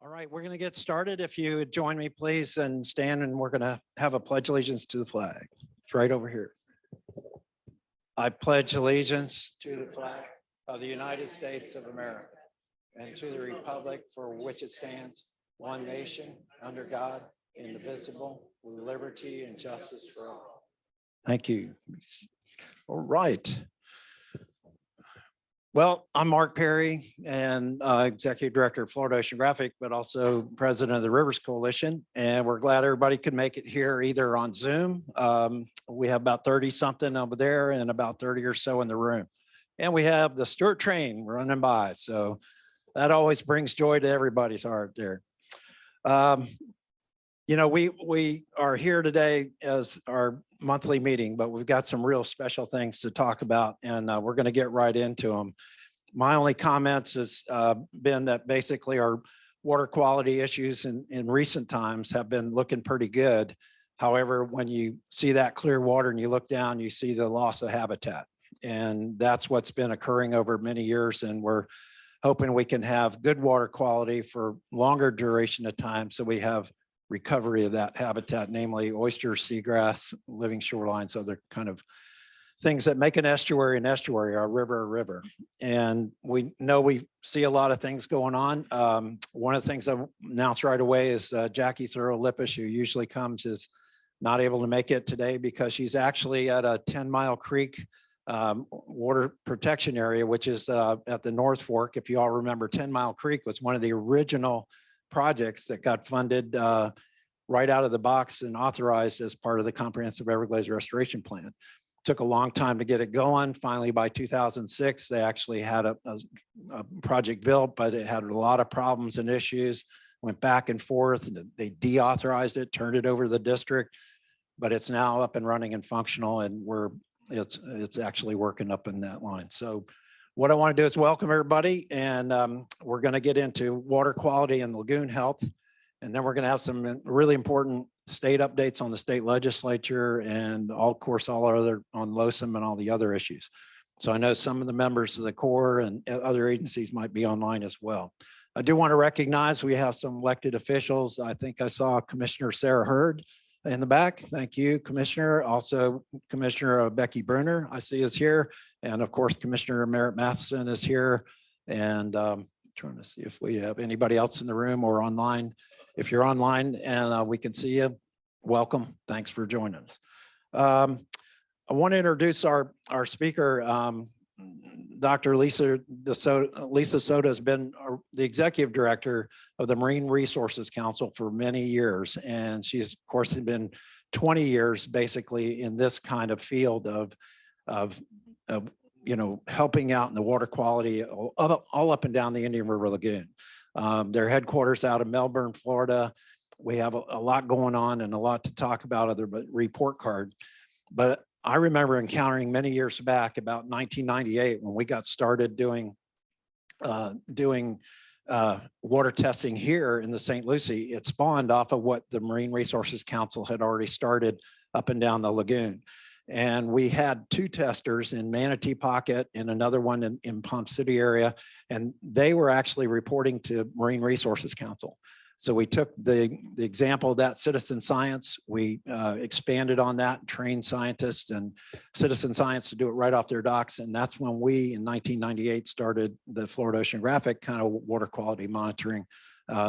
All right, we're going to get started. If you would join me, please, and stand, and we're going to have a pledge allegiance to the flag. It's right over here. I pledge allegiance to the flag of the United States of America and to the republic for which it stands, one nation, under God, indivisible, with liberty and justice for all. Thank you. All right. Well, I'm Mark Perry and Executive Director of Florida Oceanographic, but also President of the Rivers Coalition. And we're glad everybody could make it here either on Zoom. We have about 30 something over there and about 30 or so in the room. And we have the Stuart train running by. So that always brings joy to everybody's heart there. You know, we are here today as our monthly meeting, but we've got some real special things to talk about, and we're going to get right into them. My only comments has been that basically our water quality issues in recent times have been looking pretty good. However, when you see that clear water and you look down, you see the loss of habitat, and that's what's been occurring over many years, and we're hoping we can have good water quality for longer duration of time so we have recovery of that habitat, namely oysters, seagrass, living shorelines, other kind of things that make an estuary, or a river. And we know we see a lot of things going on. One of the things I announced right away is Jackie Thurl-Lippish, who usually comes, is not able to make it today because she's actually at a 10-mile creek water protection area, which is at the North Fork. If you all remember, 10-Mile Creek was one of the original projects that got funded right out of the box and authorized as part of the Comprehensive Everglades Restoration Plan. Took a long time to get it going. Finally, by 2006, they actually had a project built, but it had a lot of problems and issues, went back and forth, and they deauthorized it, turned it over to the district, but it's now up and running and functional, and it's actually working up in that line. So what I want to do is welcome everybody, and we're going to get into water quality and lagoon health. And then we're going to have some really important state updates on the state legislature and of course, all our other on LOSM and all the other issues. So I know some of the members of the Corps and other agencies might be online as well. I do want to recognize we have some elected officials. I think I saw Commissioner Sarah Hurd in the back. Thank you, Commissioner. Also, Commissioner Becky Brunner, I see is here. And of course, Commissioner Merritt Matheson is here. And trying to see if we have anybody else in the room or online. If you're online and we can see you, welcome. Thanks for joining us. I want to introduce our speaker, Dr. Leesa Souto has been the executive director of the Marine Resources Council for many years. And she's, of course, been 20 years basically in this kind of field of you know, helping out in the water quality all up and down the Indian River Lagoon. Their headquarters out of Melbourne, Florida. We have a lot going on and a lot to talk about other report card. But I remember encountering many years back, about 1998, when we got started doing water testing here in the St. Lucie. It spawned off of what the Marine Resources Council had already started up and down the lagoon. And we had two testers in Manatee Pocket and another one in Palm City area. And they were actually reporting to Marine Resources Council. So we took the example of that citizen science, we expanded on that, trained scientists and citizen science to do it right off their docks. And that's when we, in 1998, started the Florida Oceanographic kind of water quality monitoring,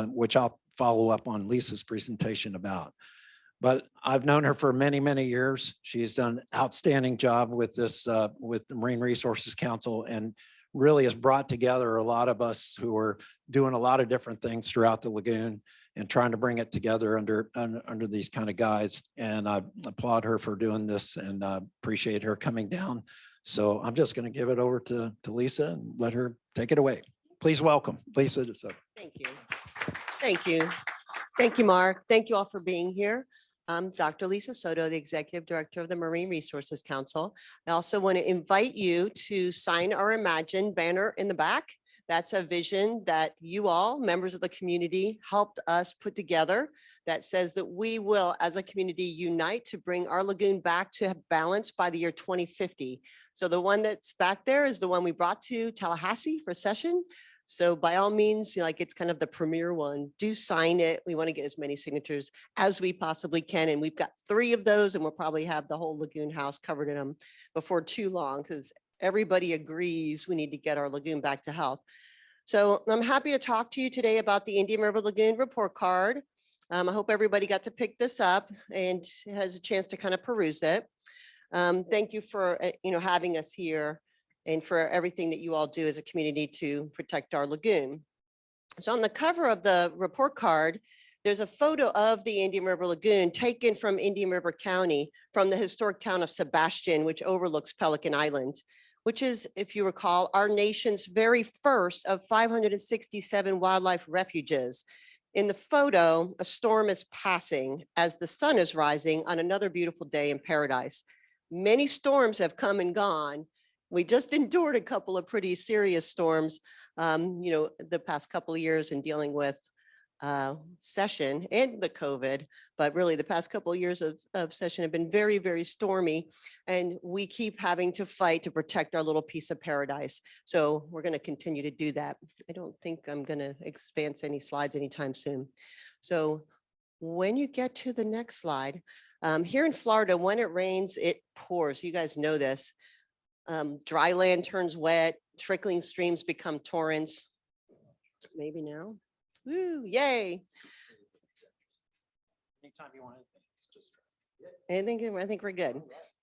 which I'll follow up on Lisa's presentation about. But I've known her for many, many years. She's done an outstanding job with this, with the Marine Resources Council, and really has brought together a lot of us who are doing a lot of different things throughout the lagoon and trying to bring it together under these kind of guides. And I applaud her for doing this and appreciate her coming down. So I'm just going to give it over to Leesa and let her take it away. Please welcome Leesa. Thank you. Thank you. Thank you, Mark. Thank you all for being here. I'm Dr. Leesa Souto, the Executive Director of the Marine Resources Council. I also want to invite you to sign our Imagine banner in the back. That's a vision that you all, members of the community, helped us put together that says that we will, as a community, unite to bring our lagoon back to balance by the year 2050. So the one that's back there is the one we brought to Tallahassee for session. So by all means, like it's kind of the premier one, do sign it. We want to get as many signatures as we possibly can. And we've got 3 of those, and we'll probably have the whole lagoon house covered in them before too long, because everybody agrees we need to get our lagoon back to health. So I'm happy to talk to you today about the Indian River Lagoon report card. I hope everybody got to pick this up and has a chance to kind of peruse it. Thank you for having us here and for everything that you all do as a community to protect our lagoon. So on the cover of the report card, there's a photo of the Indian River Lagoon taken from Indian River County from the historic town of Sebastian, which overlooks Pelican Island, which is, if you recall, our nation's very first of 567 wildlife refuges. In the photo, a storm is passing as the sun is rising on another beautiful day in paradise. Many storms have come and gone. We just endured a couple of pretty serious storms, the past couple of years in dealing with session and the COVID, but really the past couple of years of session have been very, very stormy, and we keep having to fight to protect our little piece of paradise. So we're going to continue to do that. I don't think I'm going to advance any slides anytime soon. So when you get to the next slide, here in Florida, when it rains, it pours. You guys know this. Dry land turns wet, trickling streams become torrents. Maybe now. Woo, yay. Anytime you want. I think we're good.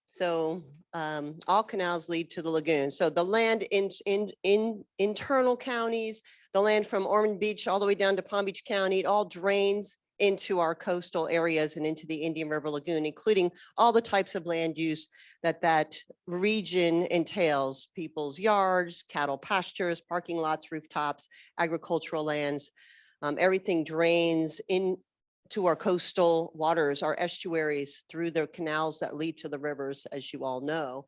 So all canals lead to the lagoon. So the land in internal counties, the land from Ormond Beach all the way down to Palm Beach County, it all drains into our coastal areas and into the Indian River Lagoon, including all the types of land use that region entails: people's yards, cattle pastures, parking lots, rooftops, agricultural lands. Everything drains into our coastal waters, our estuaries, through the canals that lead to the rivers, as you all know.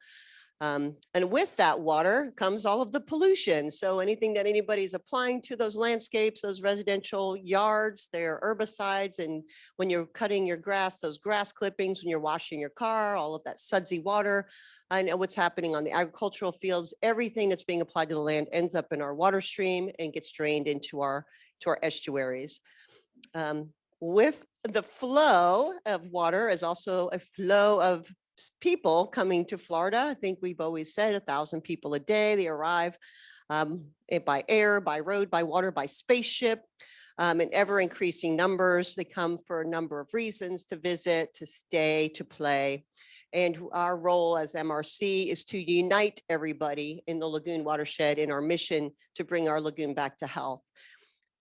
And with that water comes all of the pollution. So anything that anybody's applying to those landscapes, those residential yards, their herbicides, and when you're cutting your grass, those grass clippings, when you're washing your car, all of that sudsy water, and what's happening on the agricultural fields, everything that's being applied to the land ends up in our water stream and gets drained into our estuaries. With the flow of water is also a flow of people coming to Florida. I think we've always said 1,000 people a day. They arrive by air, by road, by water, by spaceship, in ever increasing numbers. They come for a number of reasons: to visit, to stay, to play. And our role as MRC is to unite everybody in the lagoon watershed in our mission to bring our lagoon back to health.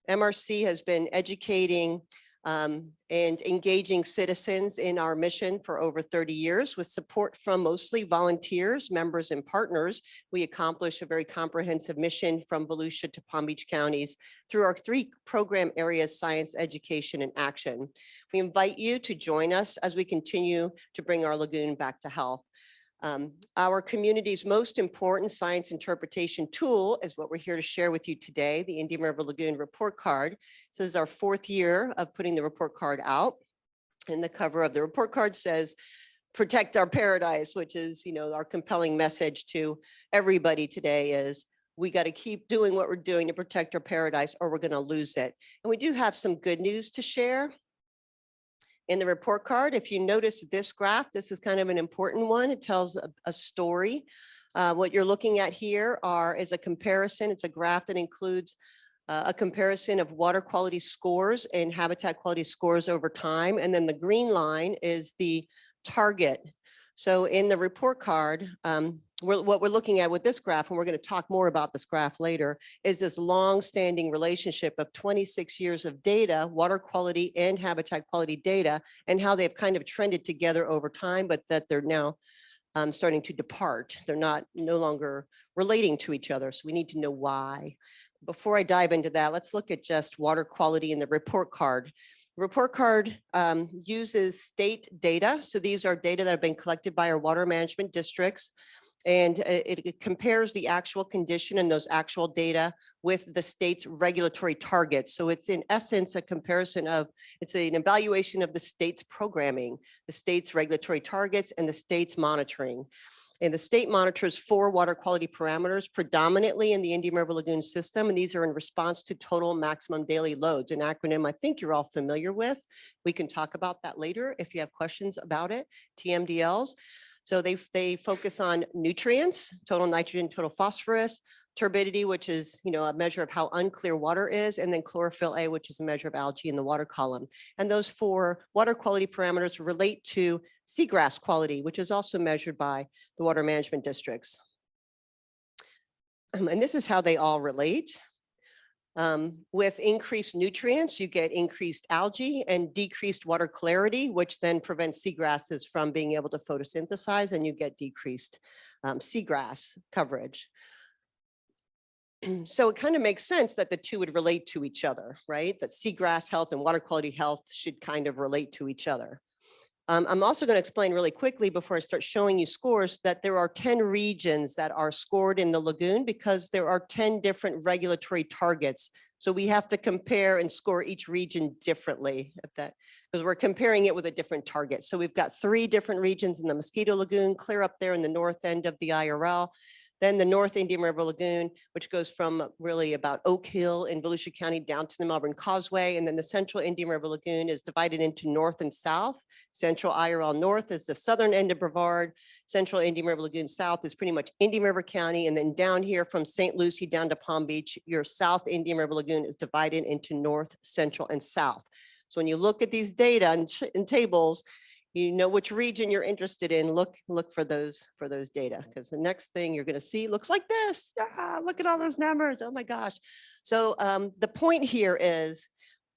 MRC has been educating and engaging citizens in our mission for over 30 years with support from mostly volunteers, members, and partners. We accomplish a very comprehensive mission from Volusia to Palm Beach counties through our 3 program areas: science, education, and action. We invite you to join us as we continue to bring our lagoon back to health. Our community's most important science interpretation tool is what we're here to share with you today, the Indian River Lagoon report card. This is our 4th year of putting the report card out. And the cover of the report card says, "Protect our paradise," which is, our compelling message to everybody today is, we got to keep doing what we're doing to protect our paradise, or we're going to lose it. And we do have some good news to share. In the report card, if you notice this graph, this is kind of an important one. It tells a story. What you're looking at here is a comparison. It's a graph that includes a comparison of water quality scores and habitat quality scores over time. And then the green line is the target. So in the report card, what we're looking at with this graph, and we're going to talk more about this graph later, is this long-standing relationship of 26 years of data, water quality and habitat quality data, and how they've kind of trended together over time, but that they're now starting to depart. They're no longer relating to each other. So we need to know why. Before I dive into that, let's look at just water quality in the report card. Report card uses state data. So these are data that have been collected by our water management districts. And it compares the actual condition and those actual data with the state's regulatory targets. So it's in essence a comparison it's an evaluation of the state's programming, the state's regulatory targets, and the state's monitoring. And the state monitors 4 water quality parameters, predominantly in the Indian River Lagoon system. And these are in response to total maximum daily loads, an acronym I think you're all familiar with. We can talk about that later if you have questions about it, TMDLs. So they focus on nutrients, total nitrogen, total phosphorus, turbidity, which is, a measure of how unclear water is, and then chlorophyll A, which is a measure of algae in the water column. And those 4 water quality parameters relate to seagrass quality, which is also measured by the water management districts. And this is how they all relate. With increased nutrients, you get increased algae and decreased water clarity, which then prevents seagrasses from being able to photosynthesize, and you get decreased seagrass coverage. So it kind of makes sense that the two would relate to each other, right? That seagrass health and water quality health should kind of relate to each other. I'm also going to explain really quickly before I start showing you scores that there are 10 regions that are scored in the lagoon because there are 10 different regulatory targets. So we have to compare and score each region differently because we're comparing it with a different target. So we've got 3 different regions in the Mosquito Lagoon, clear up there in the north end of the IRL. Then the North Indian River Lagoon, which goes from really about Oak Hill in Volusia County down to the Melbourne Causeway. And then the Central Indian River Lagoon is divided into north and south. Central IRL North is the southern end of Brevard. Central Indian River Lagoon South is pretty much Indian River County. And then down here from St. Lucie down to Palm Beach, your South Indian River Lagoon is divided into north, central, and south. So when you look at these data and tables, you know which region you're interested in, look for those data, because the next thing you're going to see looks like this. Look at all those numbers. Oh my gosh. So the point here is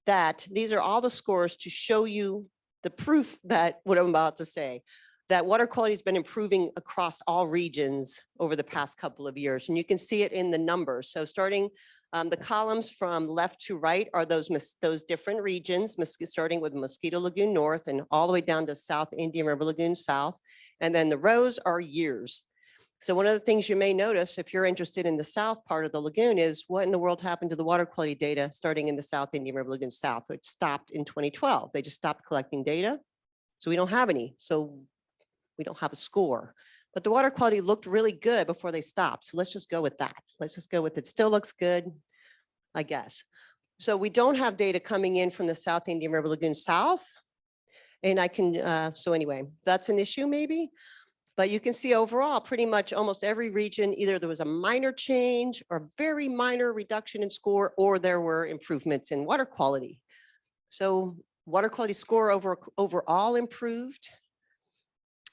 that these are all the scores to show you the proof that what I'm about to say, that water quality has been improving across all regions over the past couple of years. And you can see it in the numbers. So starting the columns from left to right are those different regions, starting with Mosquito Lagoon North and all the way down to South Indian River Lagoon South. And then the rows are years. So one of the things you may notice if you're interested in the south part of the lagoon is what in the world happened to the water quality data starting in the South Indian River Lagoon South, which stopped in 2012. They just stopped collecting data. So we don't have any. So we don't have a score. But the water quality looked really good before they stopped. So let's just go with that. Let's just go with it. Still looks good, I guess. So we don't have data coming in from the South Indian River Lagoon South. And I can, so anyway, that's an issue maybe. But you can see overall, pretty much almost every region, either there was a minor change or very minor reduction in score, or there were improvements in water quality. So water quality score overall improved.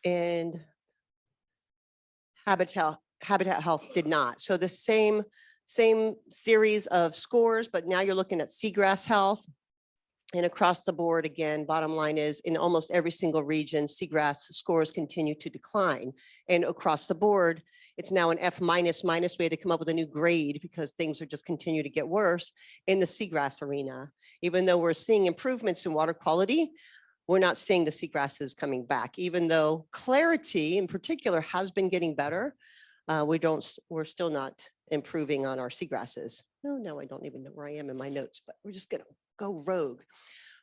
And habitat health did not. So the same series of scores, but now you're looking at seagrass health. And across the board, again, bottom line is in almost every single region, seagrass scores continue to decline. And across the board, it's now an F minus. We had to come up with a new grade because things are just continue to get worse in the seagrass arena. Even though we're seeing improvements in water quality, we're not seeing the seagrasses coming back, even though clarity in particular has been getting better. We're still not improving on our seagrasses. No, I don't even know where I am in my notes, but we're just gonna go rogue.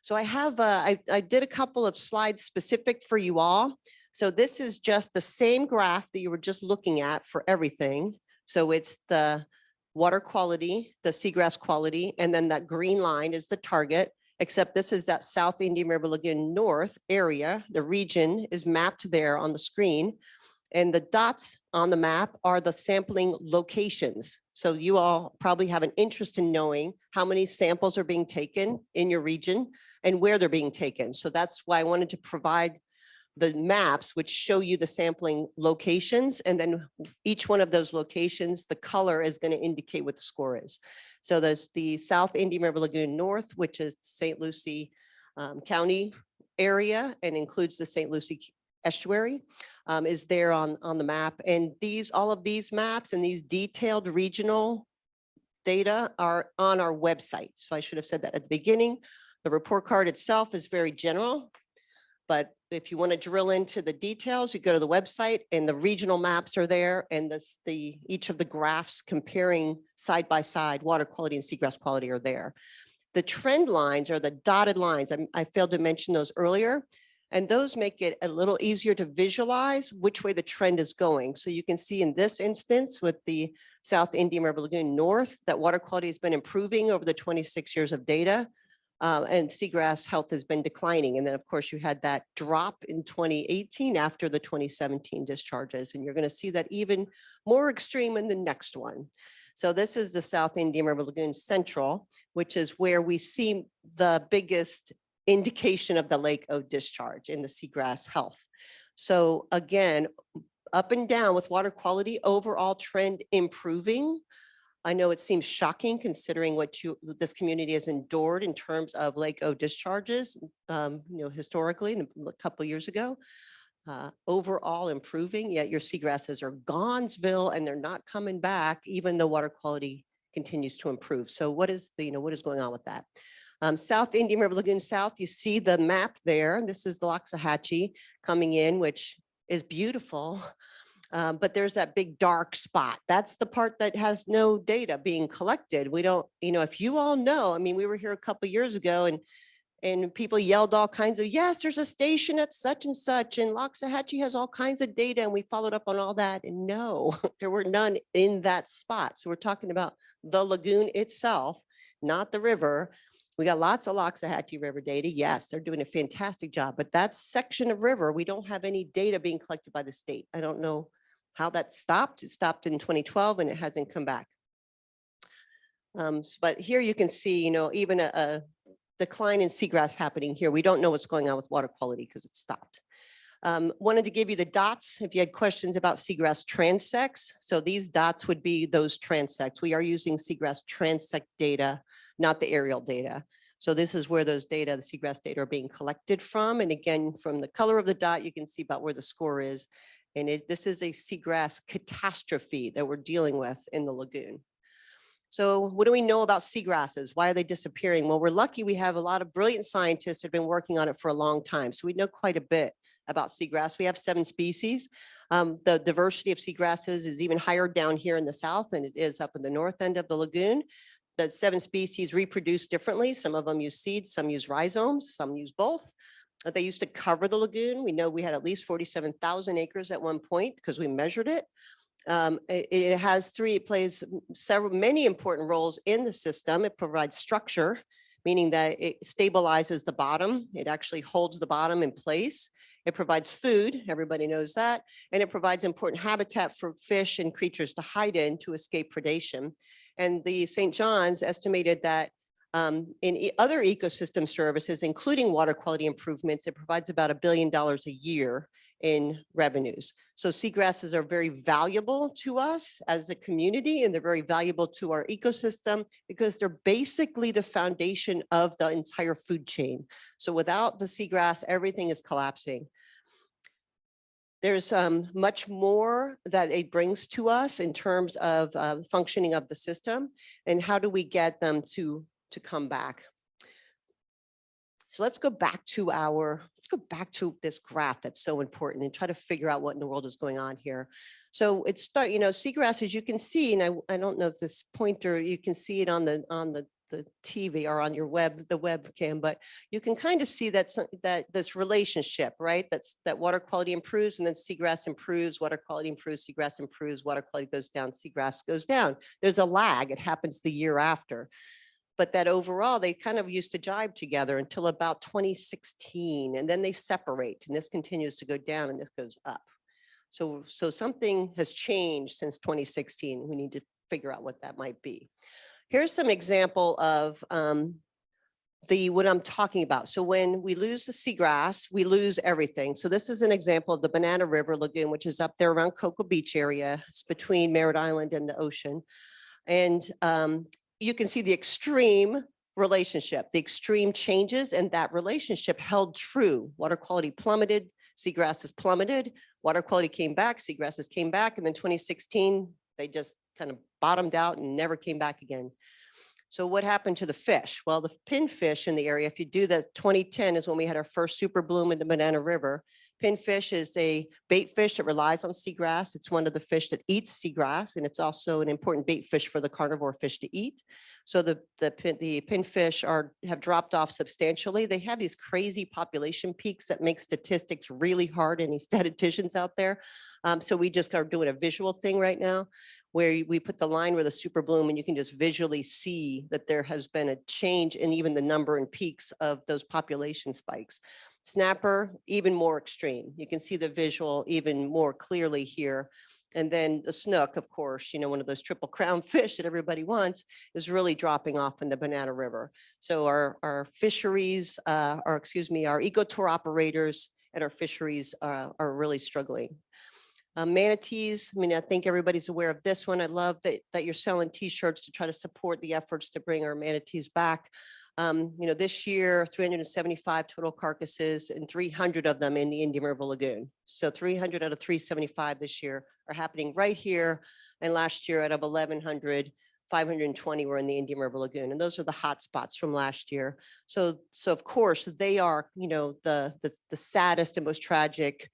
So I have, I did a couple of slides specific for you all. So this is just the same graph that you were just looking at for everything. So it's the water quality, the seagrass quality, and then that green line is the target. Except this is that South Indian River Lagoon North area. The region is mapped there on the screen. And the dots on the map are the sampling locations. So you all probably have an interest in knowing how many samples are being taken in your region and where they're being taken. So that's why I wanted to provide the maps which show you the sampling locations, and then each one of those locations, the color is going to indicate what the score is. So there's the South Indian River Lagoon North, which is St. Lucie County area and includes the St. Lucie estuary, is there on the map. And all of these maps and these detailed regional data are on our website. So I should have said that at the beginning. The report card itself is very general, but if you want to drill into the details, you go to the website and the regional maps are there, and each of the graphs comparing side by side water quality and seagrass quality are there. The trend lines are the dotted lines. I failed to mention those earlier. And those make it a little easier to visualize which way the trend is going. So you can see in this instance with the South Indian River Lagoon North, that water quality has been improving over the 26 years of data. And seagrass health has been declining. And then of course you had that drop in 2018 after the 2017 discharges. And you're going to see that even more extreme in the next one. So this is the South Indian River Lagoon Central, which is where we see the biggest indication of the Lake O discharge in the seagrass health. So again, up and down with water quality, overall trend improving. I know it seems shocking considering what this community has endured in terms of Lake O discharges, historically a couple of years ago. Overall improving, yet your seagrasses are Gonzville and they're not coming back, even though water quality continues to improve. So what is going on with that? South Indian River Lagoon South, you see the map there. This is the Loxahatchee coming in, which is beautiful. But there's that big dark spot. That's the part that has no data being collected. We don't, if you all know, I mean, we were here a couple of years ago and people yelled all kinds of, yes, there's a station at such and such, and Loxahatchee has all kinds of data, and we followed up on all that, and no, there were none in that spot. So we're talking about the lagoon itself, not the river. We got lots of Loxahatchee River data. Yes, they're doing a fantastic job, but that section of river, we don't have any data being collected by the state. I don't know how that stopped. It stopped in 2012 and it hasn't come back. But here you can see, even a decline in seagrass happening here. We don't know what's going on with water quality because it stopped. Wanted to give you the dots if you had questions about seagrass transects. So these dots would be those transects. We are using seagrass transect data, not the aerial data. So this is where those data, the seagrass data, are being collected from. And again, from the color of the dot, you can see about where the score is. And this is a seagrass catastrophe that we're dealing with in the lagoon. So what do we know about seagrasses? Why are they disappearing? Well, we're lucky we have a lot of brilliant scientists who have been working on it for a long time. So we know quite a bit about seagrass. We have 7 species. The diversity of seagrasses is even higher down here in the south than it is up in the north end of the lagoon. The 7 species reproduce differently. Some of them use seeds, some use rhizomes, some use both. They used to cover the lagoon. We know we had at least 47,000 acres at one point because we measured it. It plays many important roles in the system. It provides structure, meaning that it stabilizes the bottom. It actually holds the bottom in place. It provides food, everybody knows that, and it provides important habitat for fish and creatures to hide in to escape predation. And the St. John's estimated that in other ecosystem services, including water quality improvements, it provides about $1 billion a year in revenues. So seagrasses are very valuable to us as a community, and they're very valuable to our ecosystem because they're basically the foundation of the entire food chain. So without the seagrass, everything is collapsing. There's much more that it brings to us in terms of functioning of the system, and how do we get them to come back. So let's go back to this graph that's so important and try to figure out what in the world is going on here. So it's seagrass, as you can see, and I don't know if this pointer, you can see it on the TV or on your the webcam, but you can kind of see that this relationship, right? That water quality improves and then seagrass improves, water quality improves, seagrass improves, water quality goes down, seagrass goes down. There's a lag, it happens the year after. But that overall, they kind of used to jibe together until about 2016, and then they separate, and this continues to go down and this goes up. So something has changed since 2016. We need to figure out what that might be. Here's some example of what I'm talking about. So when we lose the seagrass, we lose everything. So this is an example of the Banana River Lagoon, which is up there around Cocoa Beach area. It's between Merritt Island and the ocean. And you can see the extreme relationship, the extreme changes, and that relationship held true. Water quality plummeted, seagrasses plummeted, water quality came back, seagrasses came back, and then 2016, they just kind of bottomed out and never came back again. So what happened to the fish? Well, the pinfish in the area, if you do that, 2010 is when we had our first super bloom in the Banana River. Pinfish is a bait fish that relies on seagrass. It's one of the fish that eats seagrass, and it's also an important bait fish for the carnivore fish to eat. So the pinfish have dropped off substantially. They have these crazy population peaks that make statistics really hard. Any statisticians out there? So we just are doing a visual thing right now, where we put the line where the super bloom, and you can just visually see that there has been a change in even the number and peaks of those population spikes. Snapper, even more extreme. You can see the visual even more clearly here. And then the snook, of course, one of those triple crown fish that everybody wants, is really dropping off in the Banana River. So our fisheries, our ecotour operators and our fisheries are really struggling. Manatees, I think everybody's aware of this one. I love that you're selling t-shirts to try to support the efforts to bring our manatees back. This year, 375 total carcasses and 300 of them in the Indian River Lagoon. So 300 out of 375 this year are happening right here. And last year out of 1,100, 520 were in the Indian River Lagoon. And those are the hot spots from last year. So of course they are, the saddest and most tragic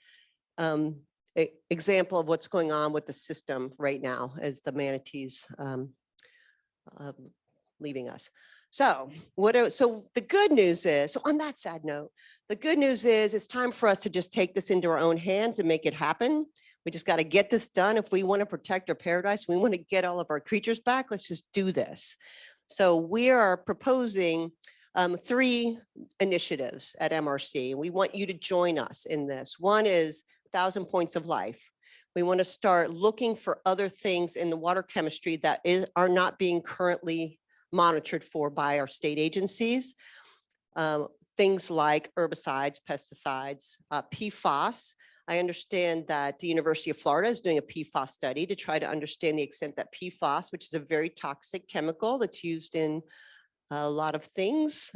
example of what's going on with the system right now as the manatees leaving us. So the good news is, so on that sad note, the good news is it's time for us to just take this into our own hands and make it happen. We just got to get this done. If we want to protect our paradise, we want to get all of our creatures back, let's just do this. So we are proposing 3 initiatives at MRC. We want you to join us in this. One is 1,000 Points of Life. We want to start looking for other things in the water chemistry that are not being currently monitored for by our state agencies. Things like herbicides, pesticides, PFAS. I understand that the University of Florida is doing a PFAS study to try to understand the extent that PFAS, which is a very toxic chemical that's used in a lot of things.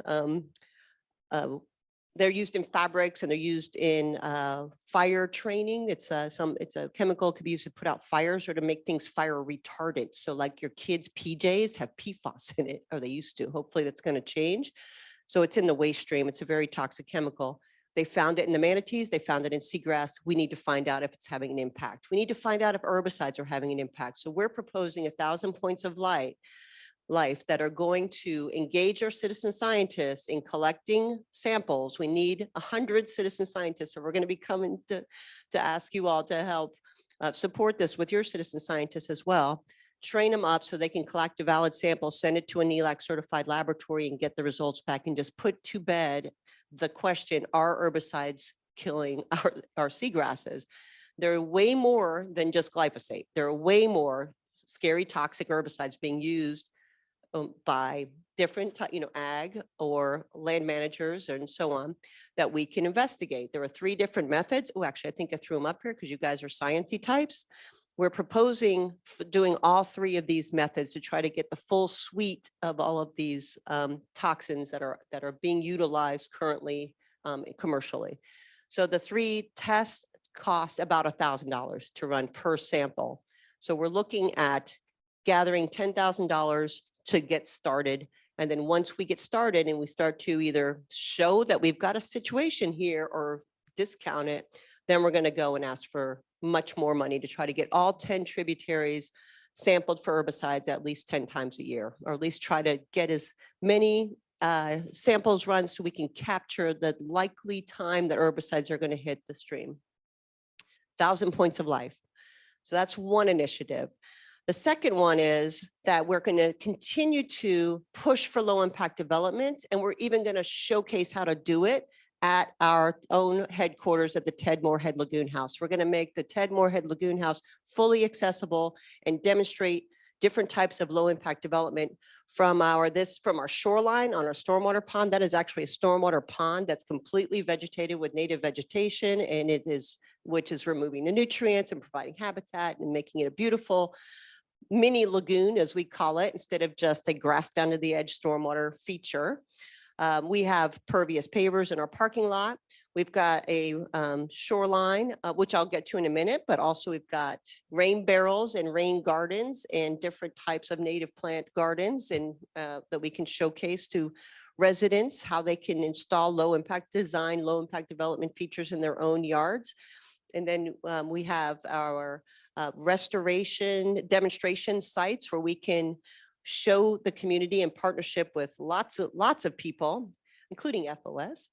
They're used in fabrics and they're used in fire training. It's a chemical could be used to put out fires or to make things fire retardant. So like your kids' PJs have PFAS in it, or they used to. Hopefully that's going to change. So it's in the waste stream. It's a very toxic chemical. They found it in the manatees. They found it in seagrass. We need to find out if it's having an impact. We need to find out if herbicides are having an impact. So we're proposing 1,000 points of life that are going to engage our citizen scientists in collecting samples. We need 100 citizen scientists. So we're going to be coming to ask you all to help support this with your citizen scientists as well. Train them up so they can collect a valid sample, send it to a NELAC certified laboratory and get the results back, and just put to bed the question, are herbicides killing our seagrasses? There are way more than just glyphosate. There are way more scary toxic herbicides being used by different, ag or land managers and so on that we can investigate. There are 3 different methods. Oh, actually, I think I threw them up here because you guys are sciencey types. We're proposing doing all 3 of these methods to try to get the full suite of all of these toxins that are being utilized currently commercially. So the 3 tests cost about $1,000 to run per sample. So we're looking at gathering $10,000 to get started. And then once we get started and we start to either show that we've got a situation here or discount it, then we're going to go and ask for much more money to try to get all 10 tributaries sampled for herbicides at least 10 times a year, or at least try to get as many samples run so we can capture the likely time that herbicides are going to hit the stream. 1,000 points of life. So that's one initiative. The second one is that we're going to continue to push for low impact development, and we're even going to showcase how to do it at our own headquarters at the Ted Moorhead Lagoon House. We're going to make the Ted Moorhead Lagoon House fully accessible and demonstrate different types of low impact development from our shoreline on our stormwater pond. That is actually a stormwater pond that's completely vegetated with native vegetation, and which is removing the nutrients and providing habitat and making it a beautiful mini lagoon, as we call it, instead of just a grass down to the edge stormwater feature. We have pervious pavers in our parking lot. We've got a shoreline, which I'll get to in a minute, but also we've got rain barrels and rain gardens and different types of native plant gardens and that we can showcase to residents, how they can install low impact design, low impact development features in their own yards. And then we have our restoration demonstration sites where we can show the community in partnership with lots of people, including FOS,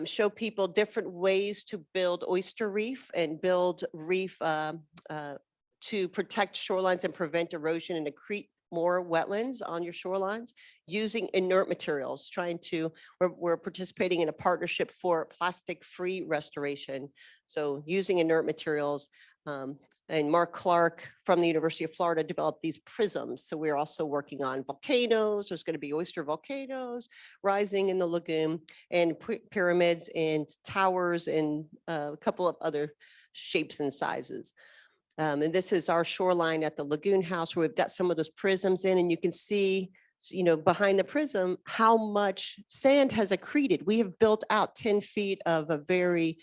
show people different ways to build oyster reef and build reef to protect shorelines and prevent erosion and accrete more wetlands on your shorelines using inert materials, we're participating in a partnership for plastic-free restoration. So using inert materials, and Mark Clark from the University of Florida developed these prisms. So we're also working on volcanoes. There's going to be oyster volcanoes rising in the lagoon and pyramids and towers and a couple of other shapes and sizes. And this is our shoreline at the Lagoon House where we've got some of those prisms in, and you can see, behind the prism, how much sand has accreted. We have built out 10 feet of a very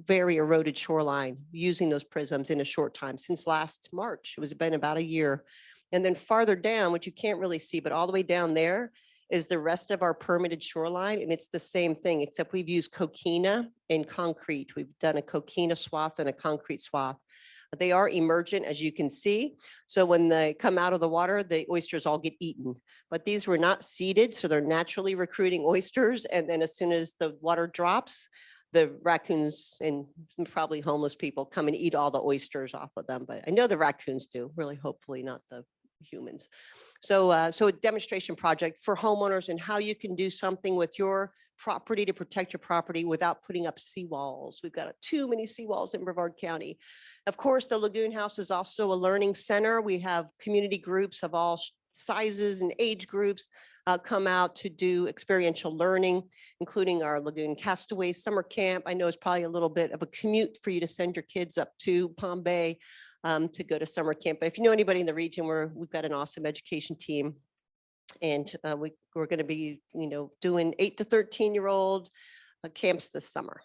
eroded shoreline using those prisms in a short time since last March. It was been about a year. And then farther down, which you can't really see, but all the way down there is the rest of our permitted shoreline. And it's the same thing, except we've used coquina and concrete. We've done a coquina swath and a concrete swath. They are emergent, as you can see. So when they come out of the water, the oysters all get eaten. But these were not seeded, so they're naturally recruiting oysters. And then as soon as the water drops, the raccoons and probably homeless people come and eat all the oysters off of them. But I know the raccoons do, really, hopefully not the humans. So, so a demonstration project for homeowners and how you can do something with your property to protect your property without putting up seawalls. We've got too many seawalls in Brevard County. Of course, the Lagoon House is also a learning center. We have community groups of all sizes and age groups come out to do experiential learning, including our Lagoon Castaway Summer Camp. I know it's probably a little bit of a commute for you to send your kids up to Palm Bay to go to summer camp. But if you know anybody in the region, we've got an awesome education team. And we're going to be, doing 8 to 13-year-old camps this summer.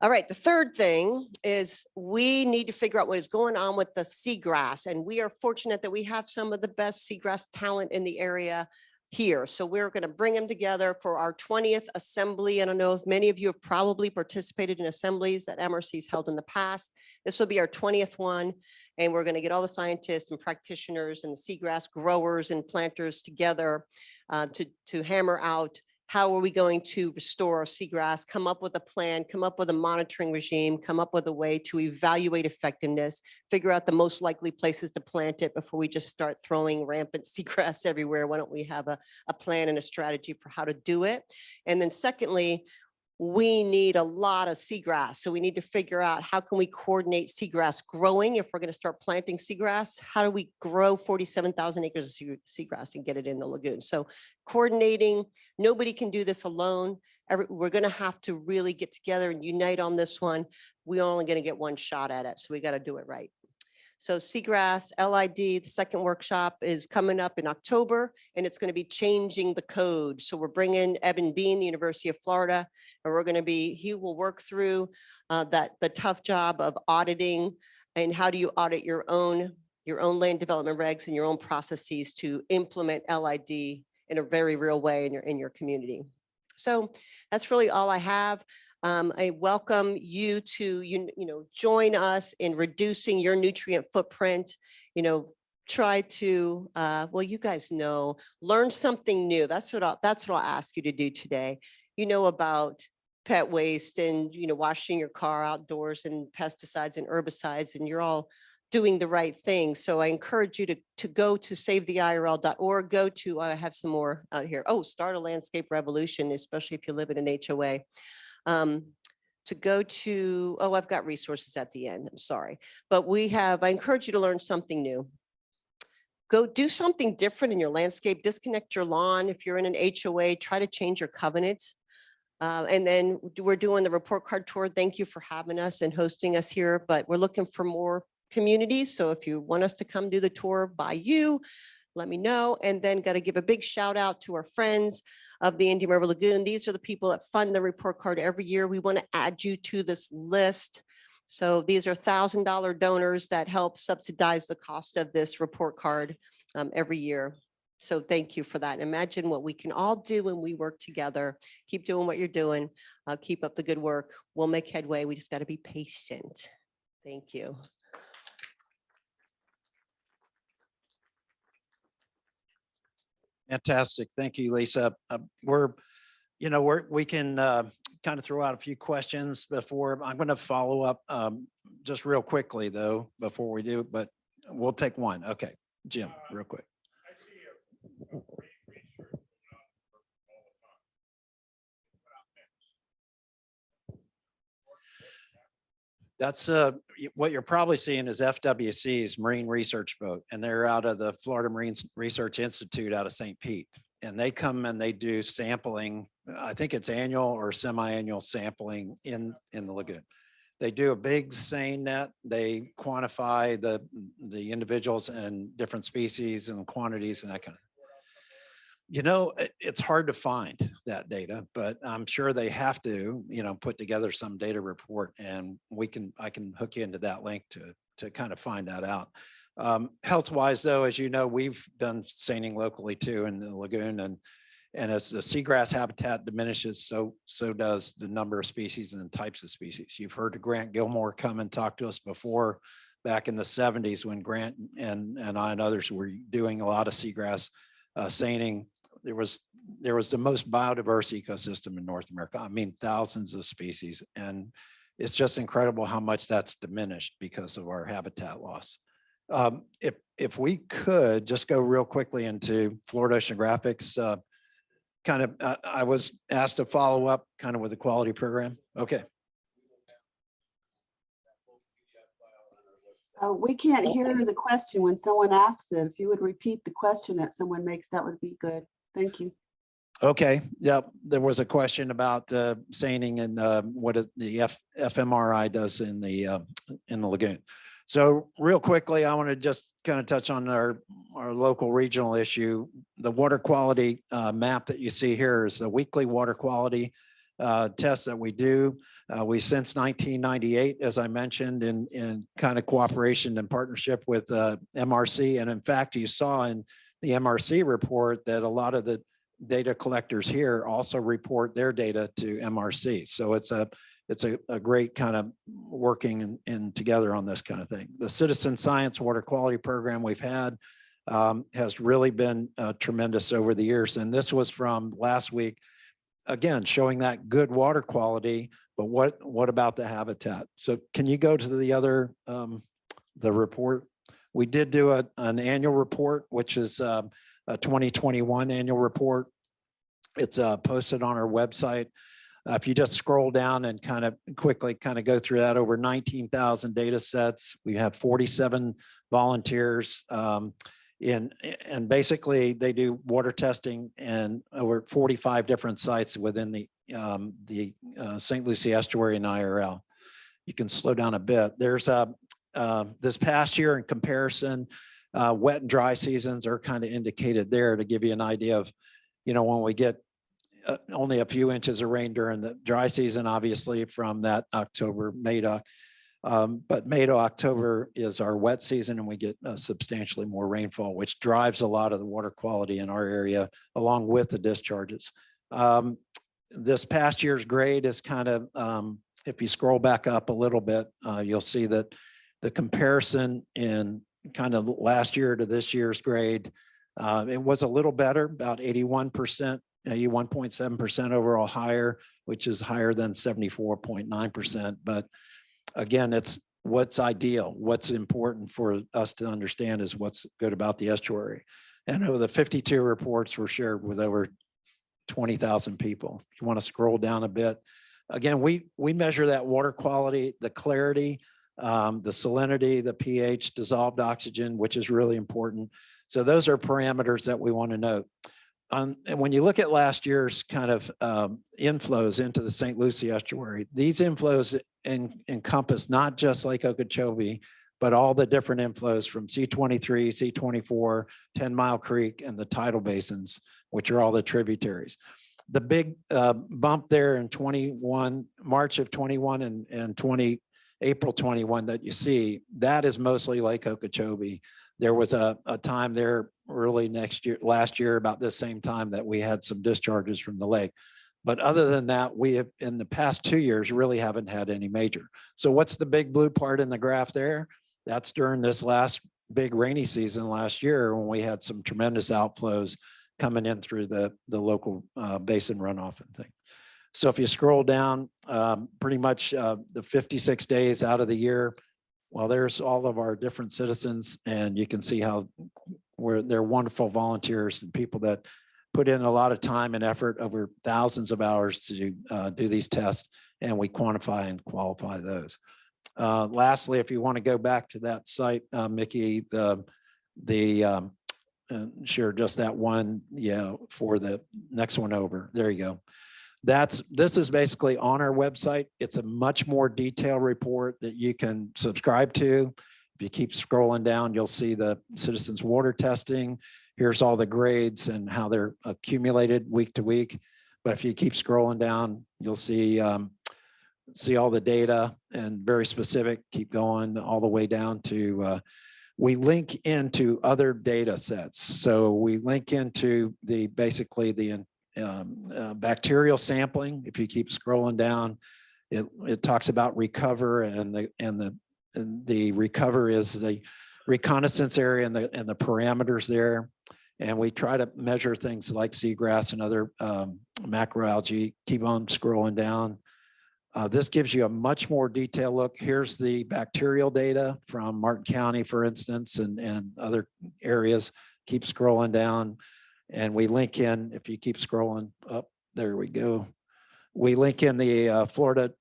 All right, the third thing is we need to figure out what is going on with the seagrass. And we are fortunate that we have some of the best seagrass talent in the area here. So we're going to bring them together for our 20th assembly. I don't know if many of you have probably participated in assemblies that MRC's held in the past. This will be our 20th one. And we're going to get all the scientists and practitioners and the seagrass growers and planters together to hammer out how are we going to restore our seagrass, come up with a plan, come up with a monitoring regime, come up with a way to evaluate effectiveness, figure out the most likely places to plant it before we just start throwing rampant seagrass everywhere. Why don't we have a plan and a strategy for how to do it? And then secondly, we need a lot of seagrass. So we need to figure out how can we coordinate seagrass growing if we're going to start planting seagrass. How do we grow 47,000 acres of seagrass and get it in the lagoon? So coordinating, nobody can do this alone. We're going to have to really get together and unite on this one. We're only going to get one shot at it. So we got to do it right. So seagrass, LID, the second workshop is coming up in October, and it's going to be changing the code. So we're bringing Evan Bean, the University of Florida, and he will work through the tough job of auditing and how do you audit your own land development regs and your own processes to implement LID in a very real way in your community. So that's really all I have. I welcome you to, join us in reducing your nutrient footprint, try to, well, you guys know, learn something new. That's what I'll ask you to do today. About pet waste and, washing your car outdoors and pesticides and herbicides, and you're all doing the right thing. So I encourage you to go to savetheirl.org, I have some more out here. Oh, start a landscape revolution, especially if you live in an HOA. To go to, I've got resources at the end, I'm sorry. But I encourage you to learn something new. Go do something different in your landscape, disconnect your lawn. If you're in an HOA, try to change your covenants. And then we're doing the report card tour. Thank you for having us and hosting us here, but we're looking for more communities. So if you want us to come do the tour by you, let me know. And then got to give a big shout out to our friends of the Indian River Lagoon. These are the people that fund the report card every year. We want to add you to this list. So these are $1,000 donors that help subsidize the cost of this report card every year. So thank you for that. Imagine what we can all do when we work together. Keep doing what you're doing. Keep up the good work. We'll make headway. We just got to be patient. Thank you. Fantastic. Thank you, Lisa. We can kind of throw out a few questions before. I'm going to follow up just real quickly, though, before we do, but we'll take one. Okay, Jim, real quick. That's what you're probably seeing is FWC's Marine Research Boat, and they're out of the Florida Marine Research Institute out of St. Pete. And they come and they do sampling. I think it's annual or semi-annual sampling in the lagoon. They do a big seine net. They quantify the individuals and different species and quantities and that kind of. It's hard to find that data, but I'm sure they have to, put together some data report, and I can hook you into that link to kind of find that out. Health-wise, though, as you know, we've done seining locally too in the lagoon, and as the seagrass habitat diminishes, so does the number of species and types of species. You've heard Grant Gilmore come and talk to us before, back in the 70s when Grant and I and others were doing a lot of seagrass seining. There was the most biodiverse ecosystem in North America. I mean, thousands of species, and it's just incredible how much that's diminished because of our habitat loss. If we could just go real quickly into Florida Oceanographics, I was asked to follow up kind of with the quality program. Okay. We can't hear the question when someone asks it. If you would repeat the question that someone makes, that would be good. Thank you. Okay. Yep. There was a question about seining and what the FMRI does in the lagoon. So real quickly, I want to just kind of touch on our local regional issue. The water quality map that you see here is the weekly water quality test that we do. We since 1998, as I mentioned, in kind of cooperation and partnership with MRC. And in fact, you saw in the MRC report that a lot of the data collectors here also report their data to MRC. So it's a great kind of working in together on this kind of thing. The citizen science water quality program we've had has really been tremendous over the years. And this was from last week, again, showing that good water quality, but what about the habitat? So can you go to the other, the report? We did do an annual report, which is a 2021 annual report. It's posted on our website. If you just scroll down and kind of quickly go through that, over 19,000 data sets. We have 47 volunteers. And basically they do water testing and over 45 different sites within the St. Lucie estuary and IRL. You can slow down a bit. There's this past year in comparison, wet and dry seasons are kind of indicated there to give you an idea of, when we get only a few inches of rain during the dry season, obviously from that October, May to but May to October is our wet season, and we get substantially more rainfall, which drives a lot of the water quality in our area, along with the discharges. This past year's grade is kind of, if you scroll back up a little bit, you'll see that the comparison in kind of last year to this year's grade, it was a little better, about 81%, 81.7% overall higher, which is higher than 74.9%. But again, it's what's ideal. What's important for us to understand is what's good about the estuary. And over the 52 reports were shared with over 20,000 people. If you want to scroll down a bit, again, we measure that water quality, the clarity, the salinity, the pH, dissolved oxygen, which is really important. So those are parameters that we want to note. And when you look at last year's kind of inflows into the St. Lucie estuary, these inflows encompass not just Lake Okeechobee, but all the different inflows from C23, C24, 10 Mile Creek, and the tidal basins, which are all the tributaries. The big bump there in 21, March of 21 and April 21 that you see, that is mostly Lake Okeechobee. There was a time there early last year, about this same time, that we had some discharges from the lake. But other than that, we have, in the past 2 years, really haven't had any major. So what's the big blue part in the graph there? That's during this last big rainy season last year, when we had some tremendous outflows coming in through the local basin runoff and things. So if you scroll down, pretty much the 56 days out of the year, well, there's all of our different citizens, and you can see how they're wonderful volunteers and people that put in a lot of time and effort, over thousands of hours, to do these tests, and we quantify and qualify those. Lastly, if you want to go back to that site, Mickey, share just that one, yeah, for the next one over. There you go. This is basically on our website. It's a much more detailed report that you can subscribe to. If you keep scrolling down, you'll see the citizens water testing. Here's all the grades and how they're accumulated week to week. But if you keep scrolling down, you'll see all the data, and very specific. Keep going all the way down to we link into other data sets. So we link into basically the bacterial sampling. If you keep scrolling down, it talks about recover, and the recover is the reconnaissance area and the parameters there. And we try to measure things like seagrass and other macroalgae. Keep on scrolling down. This gives you a much more detailed look. Here's the bacterial data from Martin County, for instance, and other areas. Keep scrolling down. And we link in, if you keep scrolling up, there we go. We link in the Florida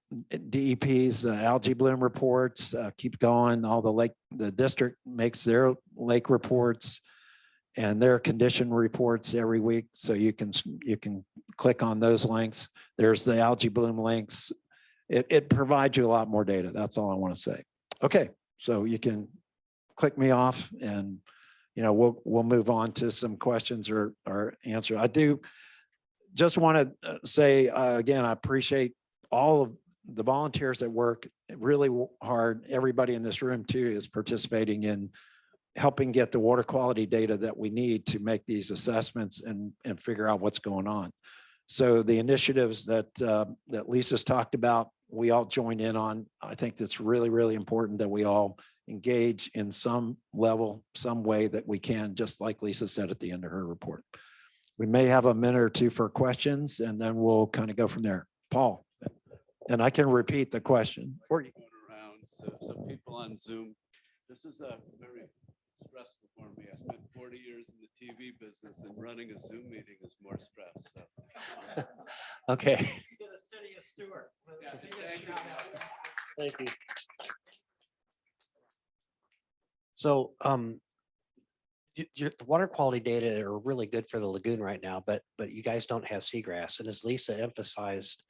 DEP's algae bloom reports. Keep going. All the district makes their lake reports and their condition reports every week. So you can click on those links. There's the algae bloom links. It provides you a lot more data. That's all I want to say. Okay, so you can click me off, and we'll move on to some questions or answer. I do just want to say again, I appreciate all of the volunteers that work really hard. Everybody in this room too is participating in helping get the water quality data that we need to make these assessments and figure out what's going on. So the initiatives that Leesa's talked about, we all join in on. I think that's really, really important that we all engage in some level, some way that we can, just like Leesa said at the end of her report. We may have a minute or two for questions, and then we'll kind of go from there. Paul, and I can repeat the question. Around, so people on Zoom, this is a very stressful for me. I spent 40 years in the TV business, and running a Zoom meeting is more stress. So. Okay. You're the city of Stewart. Yeah, Thank you. So the water quality data are really good for the lagoon right now, but you guys don't have seagrass. And as Leesa emphasized,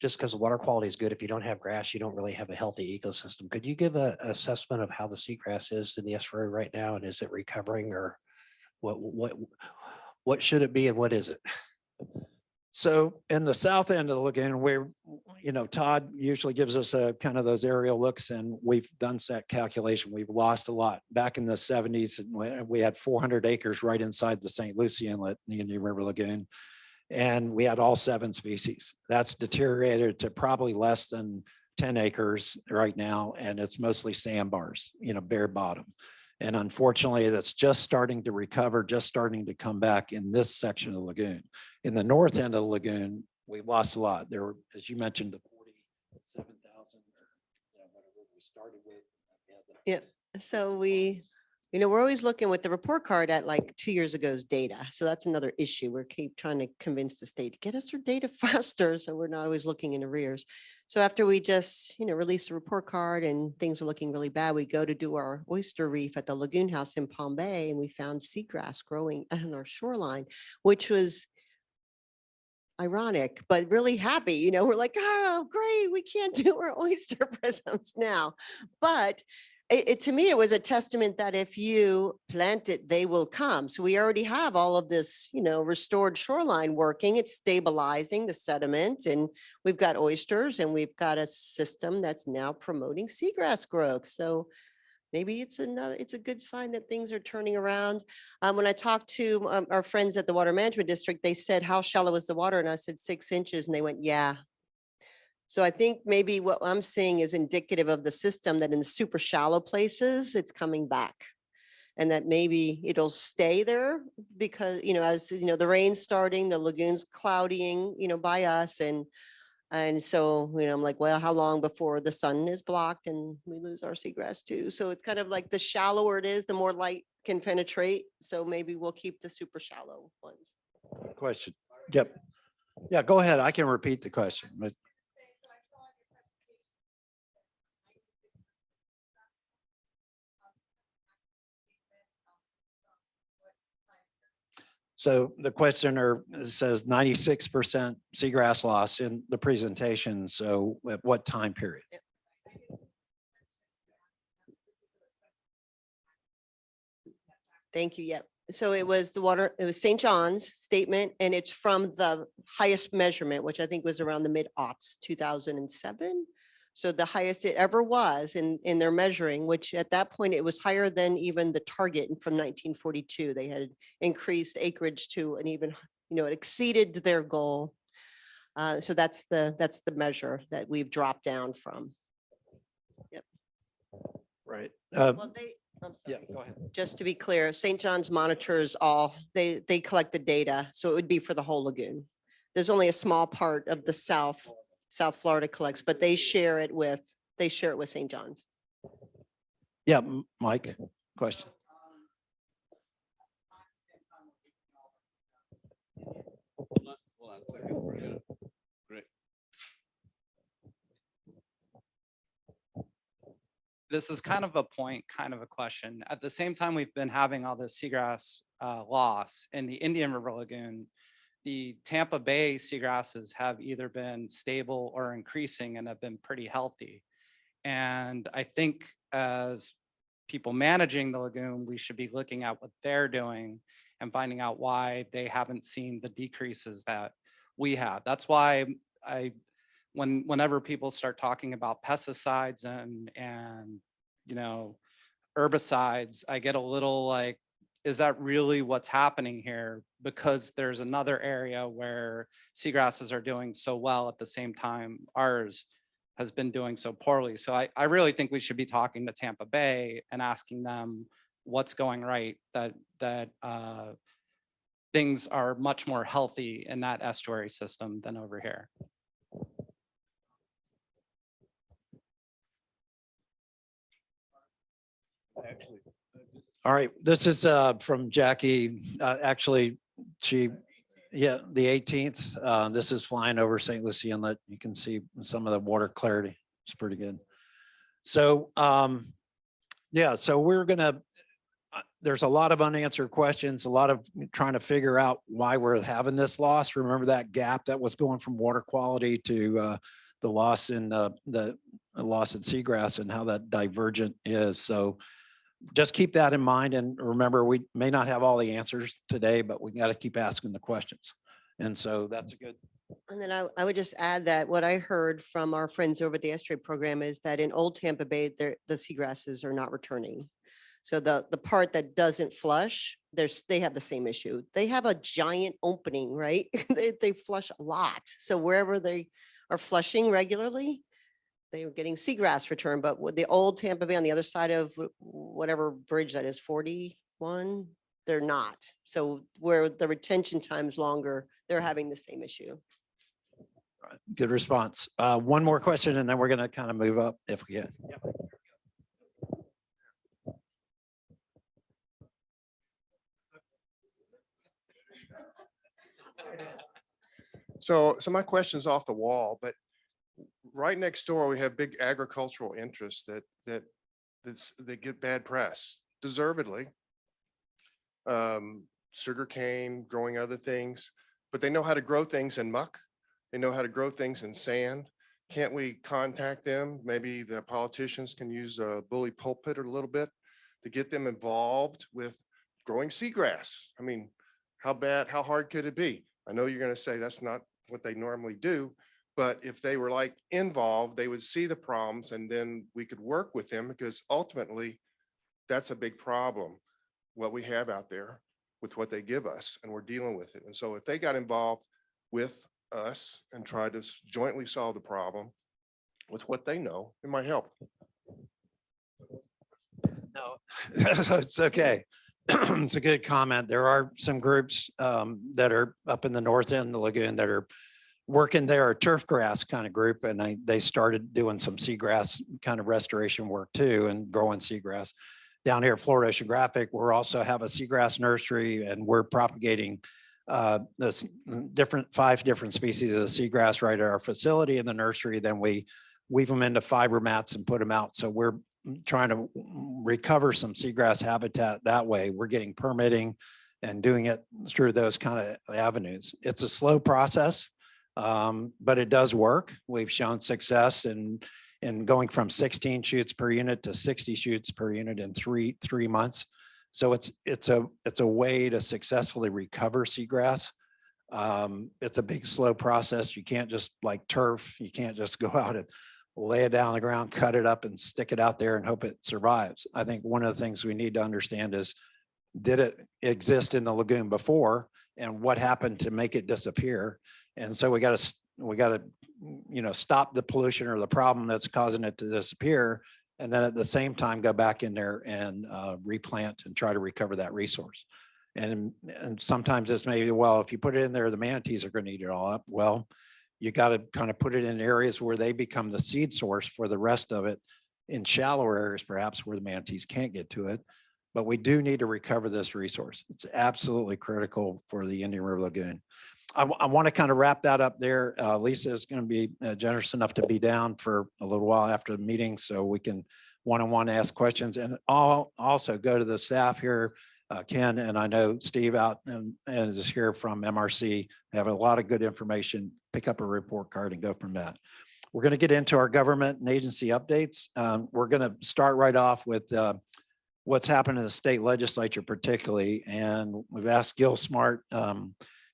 just because the water quality is good, if you don't have grass, you don't really have a healthy ecosystem. Could you give an assessment of how the seagrass is in the estuary right now, and is it recovering, or what should it be and what is it? So in the south end of the lagoon, where, Todd usually gives us a kind of those aerial looks, and we've done that calculation. We've lost a lot. Back in the 70s, we had 400 acres right inside the St. Lucie Inlet, the Indian River Lagoon, and we had all 7 species. That's deteriorated to probably less than 10 acres right now, and it's mostly sandbars, bare bottom. And unfortunately, that's just starting to recover, just starting to come back in this section of the lagoon. In the north end of the lagoon, we lost a lot. There were, as you mentioned, the 47,000 or whatever we started with. Yeah, so we're always looking with the report card at like 2 years ago's data. So that's another issue. We keep trying to convince the state to get us our data faster, so we're not always looking in arrears. So after we just, released the report card and things were looking really bad, we go to do our oyster reef at the Lagoon House in Palm Bay, and we found seagrass growing on our shoreline, which was ironic, but really happy. We're like, oh, great, we can't do our oyster prisms now. But to me, it was a testament that if you plant it, they will come. So we already have all of this, restored shoreline working. It's stabilizing the sediment, and we've got oysters, and we've got a system that's now promoting seagrass growth. So maybe it's a good sign that things are turning around. When I talked to our friends at the Water Management District, they said, how shallow is the water? And I said 6 inches, and they went, yeah. So I think maybe what I'm seeing is indicative of the system, that in the super shallow places, it's coming back. And that maybe it'll stay there because, as the rain's starting, the lagoon's cloudying, by us. And so, I'm like, well, how long before the sun is blocked and we lose our seagrass too? So it's kind of like the shallower it is, the more light can penetrate. So maybe we'll keep the super shallow ones. Question. Yep. Yeah, go ahead. I can repeat the question. But so the questioner says 96% seagrass loss in the presentation. So at what time period? Thank you. Yep. So it was it was St. John's statement, and it's from the highest measurement, which I think was around the mid-aughts, 2007. So the highest it ever was in their measuring, which at that point it was higher than even the target from 1942. They had increased acreage to an even, it exceeded their goal. So that's the measure that we've dropped down from. Yep. Right. Well, I'm Yeah, sorry. go ahead. Just to be clear, St. John's monitors they collect the data, so it would be for the whole lagoon. There's only a small part of the South Florida collects, but they share it with St. John's. Yeah, Mike, question. Hold on a second. Yeah, great. This is kind of a point, kind of a question. At the same time, we've been having all this seagrass loss in the Indian River Lagoon. The Tampa Bay seagrasses have either been stable or increasing and have been pretty healthy. And I think as people managing the lagoon, we should be looking at what they're doing and finding out why they haven't seen the decreases that we have. That's why whenever people start talking about pesticides and herbicides, I get a little like, is that really what's happening here? Because there's another area where seagrasses are doing so well at the same time ours has been doing so poorly. So I really think we should be talking to Tampa Bay and asking them what's going right, that things are much more healthy in that estuary system than over here. Actually, All right, this is from Jackie. Actually, the 18th. This is flying over St. Lucie Inlet. You can see some of the water clarity. It's pretty good. So yeah, so we're gonna, there's a lot of unanswered questions, a lot of trying to figure out why we're having this loss. Remember that gap that was going from water quality to the loss in the loss in seagrass and how that divergent is. So just keep that in mind. And remember, we may not have all the answers today, but we got to keep asking the questions. And so that's a good. And then I would just add that what I heard from our friends over at the estuary program is that in Old Tampa Bay, the seagrasses are not returning. So the part that doesn't flush, they have the same issue. They have a giant opening, right? they flush a lot. So wherever they are flushing regularly, they were getting seagrass return. But with the Old Tampa Bay on the other side of whatever bridge that is, 41, they're not. So where the retention time's longer, they're having the same issue. Good response. One more question, and then we're going to kind of move up if we can. Yep. So my question's off the wall, but right next door, we have big agricultural interests that get bad press, deservedly. Sugarcane, growing other things, but they know how to grow things in muck. They know how to grow things in sand. Can't we contact them? Maybe the politicians can use a bully pulpit a little bit to get them involved with growing seagrass. I mean, how hard could it be? I know you're going to say that's not what they normally do, but if they were like involved, they would see the problems and then we could work with them, because ultimately that's a big problem, what we have out there with what they give us, and we're dealing with it. And so if they got involved with us and tried to jointly solve the problem with what they know, it might help. No, it's okay. It's a good comment. There are some groups that are up in the north end of the lagoon that are working there, a turf grass kind of group, and they started doing some seagrass kind of restoration work too, and growing seagrass. Down here at Florida Oceanographic, we're also have a seagrass nursery, and we're propagating this five different species of seagrass right at our facility in the nursery. Then we weave them into fiber mats and put them out. So we're trying to recover some seagrass habitat that way. We're getting permitting and doing it through those kind of avenues. It's a slow process, but it does work. We've shown success in going from 16 shoots per unit to 60 shoots per unit in three months. So it's a way to successfully recover seagrass. It's a big, slow process. You can't just like turf. You can't just go out and lay it down on the ground, cut it up and stick it out there and hope it survives. I think one of the things we need to understand is, did it exist in the lagoon before, and what happened to make it disappear? And so we got to, stop the pollution or the problem that's causing it to disappear. And then at the same time, go back in there and replant and try to recover that resource. And sometimes it's maybe, well, if you put it in there, the manatees are going to eat it all up. Well, you got to kind of put it in areas where they become the seed source for the rest of it, in shallower areas, perhaps where the manatees can't get to it. But we do need to recover this resource. It's absolutely critical for the Indian River Lagoon. I want to kind of wrap that up there. Leesa is going to be generous enough to be down for a little while after the meeting, so we can one-on-one ask questions. And I'll also go to the staff here, Ken, and I know Steve out and is here from MRC. They have a lot of good information. Pick up a report card and go from that. We're going to get into our government and agency updates. We're going to start right off with what's happened in the state legislature particularly. And we've asked Gil Smart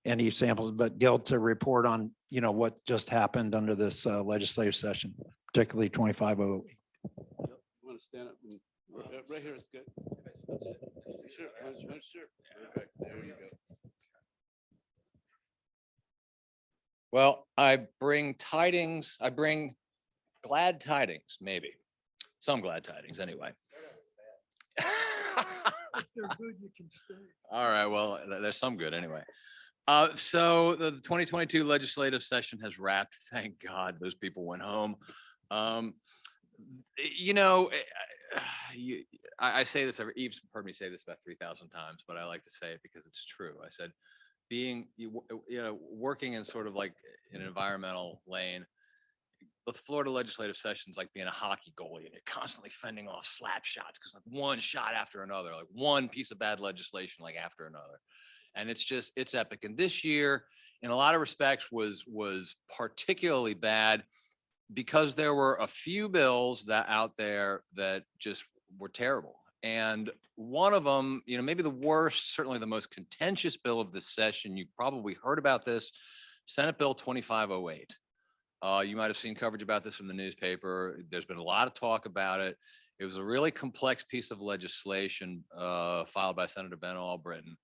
and Eve Samples, but Gil to report on, what just happened under this legislative session, particularly 2508. You want to stand up? Right here is good. Sure, sure. Perfect. There you go. Well, I bring tidings. I bring glad tidings, maybe some glad tidings anyway. All right. Well, there's some good anyway. So the 2022 legislative session has wrapped. Thank God those people went home. I say this, Eve's heard me say this about 3,000 times, but I like to say it because it's true. I said, working in sort of like an environmental lane, the Florida legislative session is like being a hockey goalie, and you're constantly fending off slap shots because like one shot after another, like one piece of bad legislation like after another. And it's epic. And this year, in a lot of respects, was particularly bad because there were a few bills that out there that just were terrible. And one of them, maybe the worst, certainly the most contentious bill of this session, you've probably heard about this, Senate Bill 2508. You might have seen coverage about this in the newspaper. There's been a lot of talk about it. It was a really complex piece of legislation filed by Senator Ben Albritton.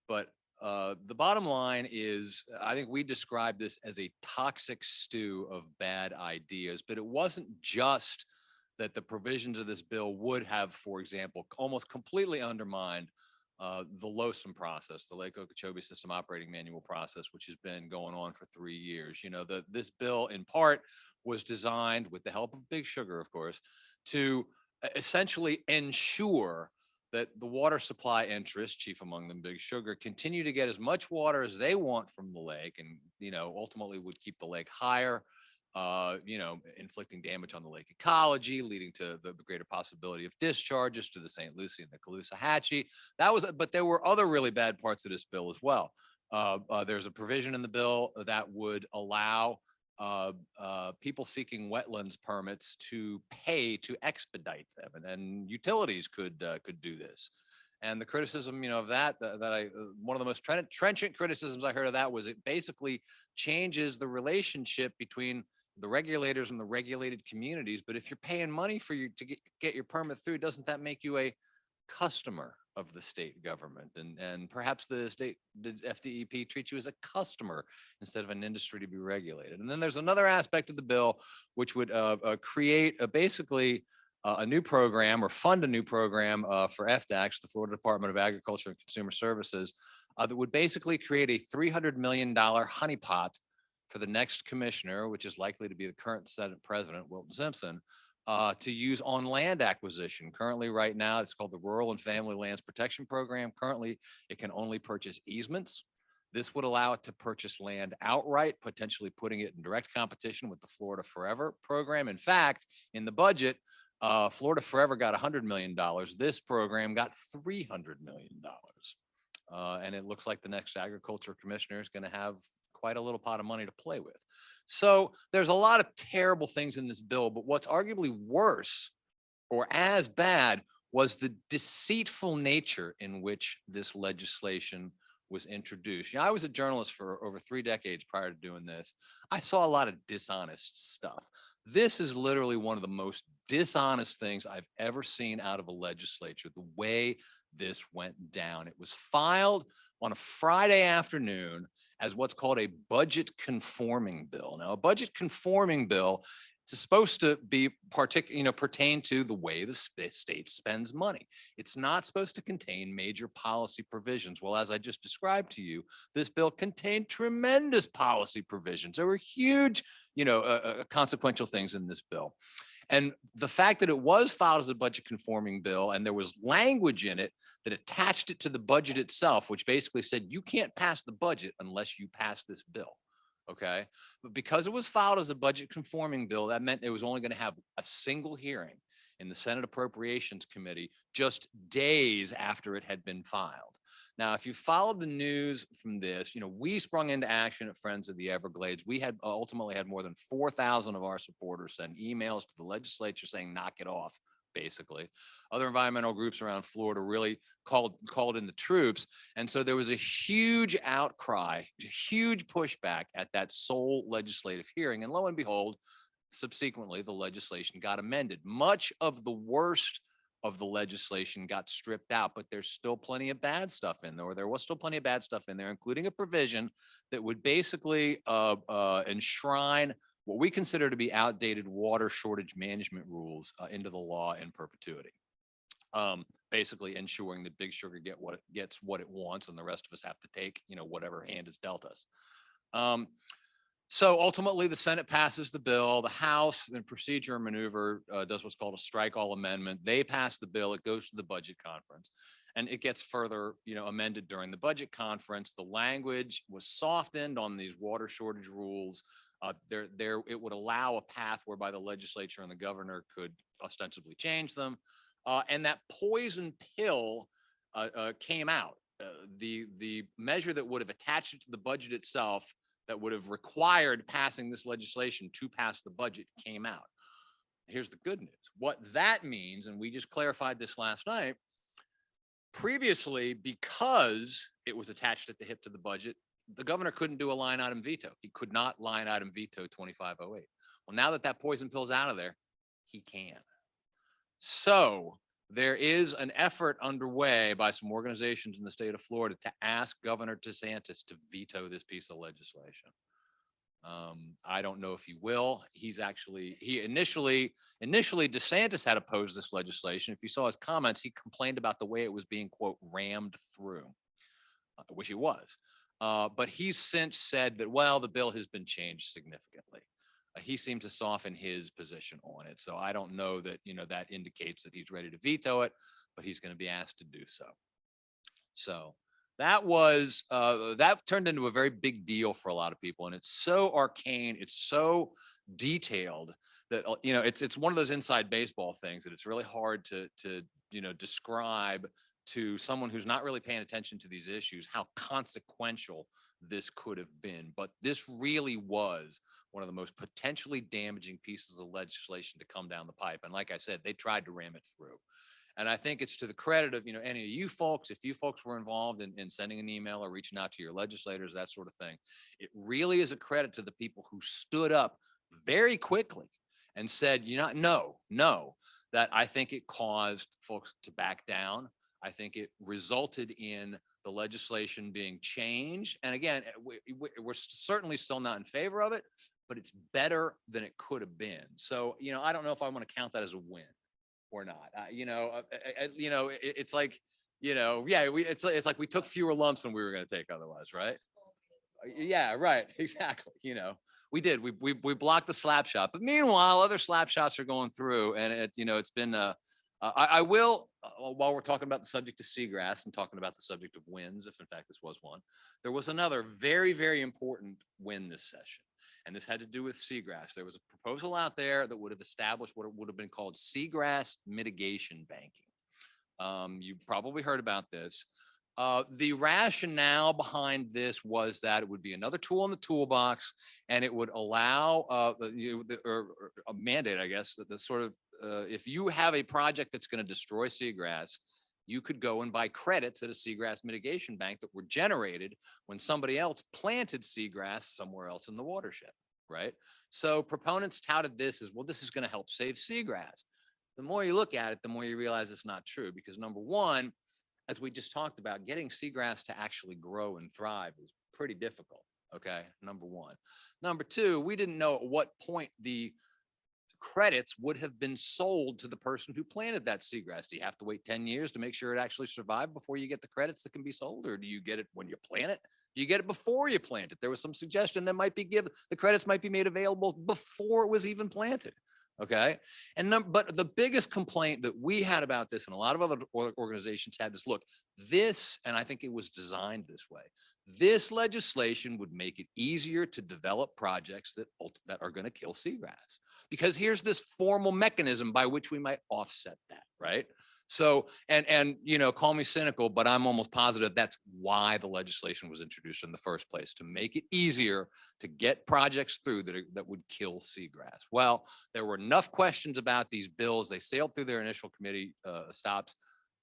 But the bottom line is, I think we described this as a toxic stew of bad ideas, but it wasn't just that the provisions of this bill would have, for example, almost completely undermined the LOSIM process, the Lake Okeechobee System Operating Manual process, which has been going on for 3 years. This bill in part was designed with the help of Big Sugar, of course, to essentially ensure that the water supply interests, chief among them Big Sugar, continue to get as much water as they want from the lake, and ultimately would keep the lake higher, inflicting damage on the lake ecology, leading to the greater possibility of discharges to the St. Lucie and the Caloosahatchee. But there were other really bad parts of this bill as well. There's a provision in the bill that would allow people seeking wetlands permits to pay to expedite them, and then utilities could do this. And the criticism, of that one of the most trenchant criticisms I heard of that was it basically changes the relationship between the regulators and the regulated communities. But if you're paying money for you to get your permit through, doesn't that make you a customer of the state government? And perhaps the FDEP treats you as a customer instead of an industry to be regulated. And then there's another aspect of the bill which would create basically a new program or fund a new program for FDACS, the Florida Department of Agriculture and Consumer Services, that would basically create a $300 million honeypot for the next commissioner, which is likely to be the current Senate President, Wilton Simpson, to use on land acquisition. Currently, right now, it's called the Rural and Family Lands Protection Program. Currently, it can only purchase easements. This would allow it to purchase land outright, potentially putting it in direct competition with the Florida Forever program. In fact, in the budget, Florida Forever got $100 million. This program got $300 million. And it looks like the next agriculture commissioner is going to have quite a little pot of money to play with. So there's a lot of terrible things in this bill, but what's arguably worse or as bad was the deceitful nature in which this legislation was introduced. I was a journalist for over 3 decades prior to doing this. I saw a lot of dishonest stuff. This is literally one of the most dishonest things I've ever seen out of a legislature, the way this went down. It was filed on a Friday afternoon as what's called a budget conforming bill. Now, a budget conforming bill is supposed to be pertain to the way the state spends money. It's not supposed to contain major policy provisions. Well, as I just described to you, this bill contained tremendous policy provisions. There were huge, consequential things in this bill. And the fact that it was filed as a budget conforming bill and there was language in it that attached it to the budget itself, which basically said you can't pass the budget unless you pass this bill. Okay. But because it was filed as a budget conforming bill, that meant it was only going to have a single hearing in the Senate Appropriations Committee just days after it had been filed. Now, if you followed the news from this, we sprung into action at Friends of the Everglades. We had ultimately had more than 4,000 of our supporters send emails to the legislature saying, knock it off, basically. Other environmental groups around Florida really called in the troops. And so there was a huge outcry, huge pushback at that sole legislative hearing. And lo and behold, subsequently, the legislation got amended. Much of the worst of the legislation got stripped out, but there's still plenty of bad stuff in there, or there was still plenty of bad stuff in there, including a provision that would basically enshrine what we consider to be outdated water shortage management rules into the law in perpetuity. Basically ensuring that Big Sugar gets what it wants, and the rest of us have to take, whatever hand is dealt us. So ultimately, the Senate passes the bill. The House, in procedure and maneuver, does what's called a strike all amendment. They pass the bill. It goes to the budget conference, and it gets further, amended during the budget conference. The language was softened on these water shortage rules. It would allow a path whereby the legislature and the governor could ostensibly change them, and that poison pill came out. The measure that would have attached it to the budget itself, that would have required passing this legislation to pass the budget, came out. Here's the good news. What that means, and we just clarified this last night, previously, because it was attached at the hip to the budget, the governor couldn't do a line item veto. He could not line item veto 2508. Well, now that poison pill's out of there, he can. So there is an effort underway by some organizations in the state of Florida to ask Governor DeSantis to veto this piece of legislation. I don't know if he will. Initially DeSantis had opposed this legislation. If you saw his comments, he complained about the way it was being, quote, rammed through, which it was. But he's since said that, well, the bill has been changed significantly. He seemed to soften his position on it. So I don't know that, that indicates that he's ready to veto it, but he's going to be asked to do so. So that turned into a very big deal for a lot of people. And it's so arcane, it's so detailed that, it's one of those inside baseball things that it's really hard to describe to someone who's not really paying attention to these issues how consequential this could have been. But this really was one of the most potentially damaging pieces of legislation to come down the pipe. And like I said, they tried to ram it through. And I think it's to the credit of, any of you folks, if you folks were involved in sending an email or reaching out to your legislators, that sort of thing, it really is a credit to the people who stood up very quickly and said, no, that I think it caused folks to back down. I think it resulted in the legislation being changed. And again, we're certainly still not in favor of it, but it's better than it could have been. So, I don't know if I want to count that as a win or not. It's like, it's like we took fewer lumps than we were going to take otherwise, right? Yeah, right. Exactly. We did. We blocked the slap shot, but meanwhile, other slap shots are going through, and it's been. I will, while we're talking about the subject of seagrass and talking about the subject of wins, if in fact this was one, there was another very, very important win this session. And this had to do with seagrass. There was a proposal out there that would have established what would have been called seagrass mitigation banking. You probably heard about this. The rationale behind this was that it would be another tool in the toolbox, and it would allow or a mandate, I guess, that the sort of if you have a project that's going to destroy seagrass, you could go and buy credits at a seagrass mitigation bank that were generated when somebody else planted seagrass somewhere else in the watershed, right? So proponents touted this as, well, this is going to help save seagrass. The more you look at it, the more you realize it's not true, because number one, as we just talked about, getting seagrass to actually grow and thrive is pretty difficult, okay? Number one. Number two, we didn't know at what point the credits would have been sold to the person who planted that seagrass. Do you have to wait 10 years to make sure it actually survived before you get the credits that can be sold? Or do you get it when you plant it? Do you get it before you plant it? There was some suggestion that might be given, the credits might be made available before it was even planted. Okay. But the biggest complaint that we had about this, and a lot of other organizations had, is look, this, and I think it was designed this way, this legislation would make it easier to develop projects that are going to kill seagrass, because here's this formal mechanism by which we might offset that, right? So, and call me cynical, but I'm almost positive that's why the legislation was introduced in the first place, to make it easier to get projects through that would kill seagrass. Well, there were enough questions about these bills. They sailed through their initial committee stops,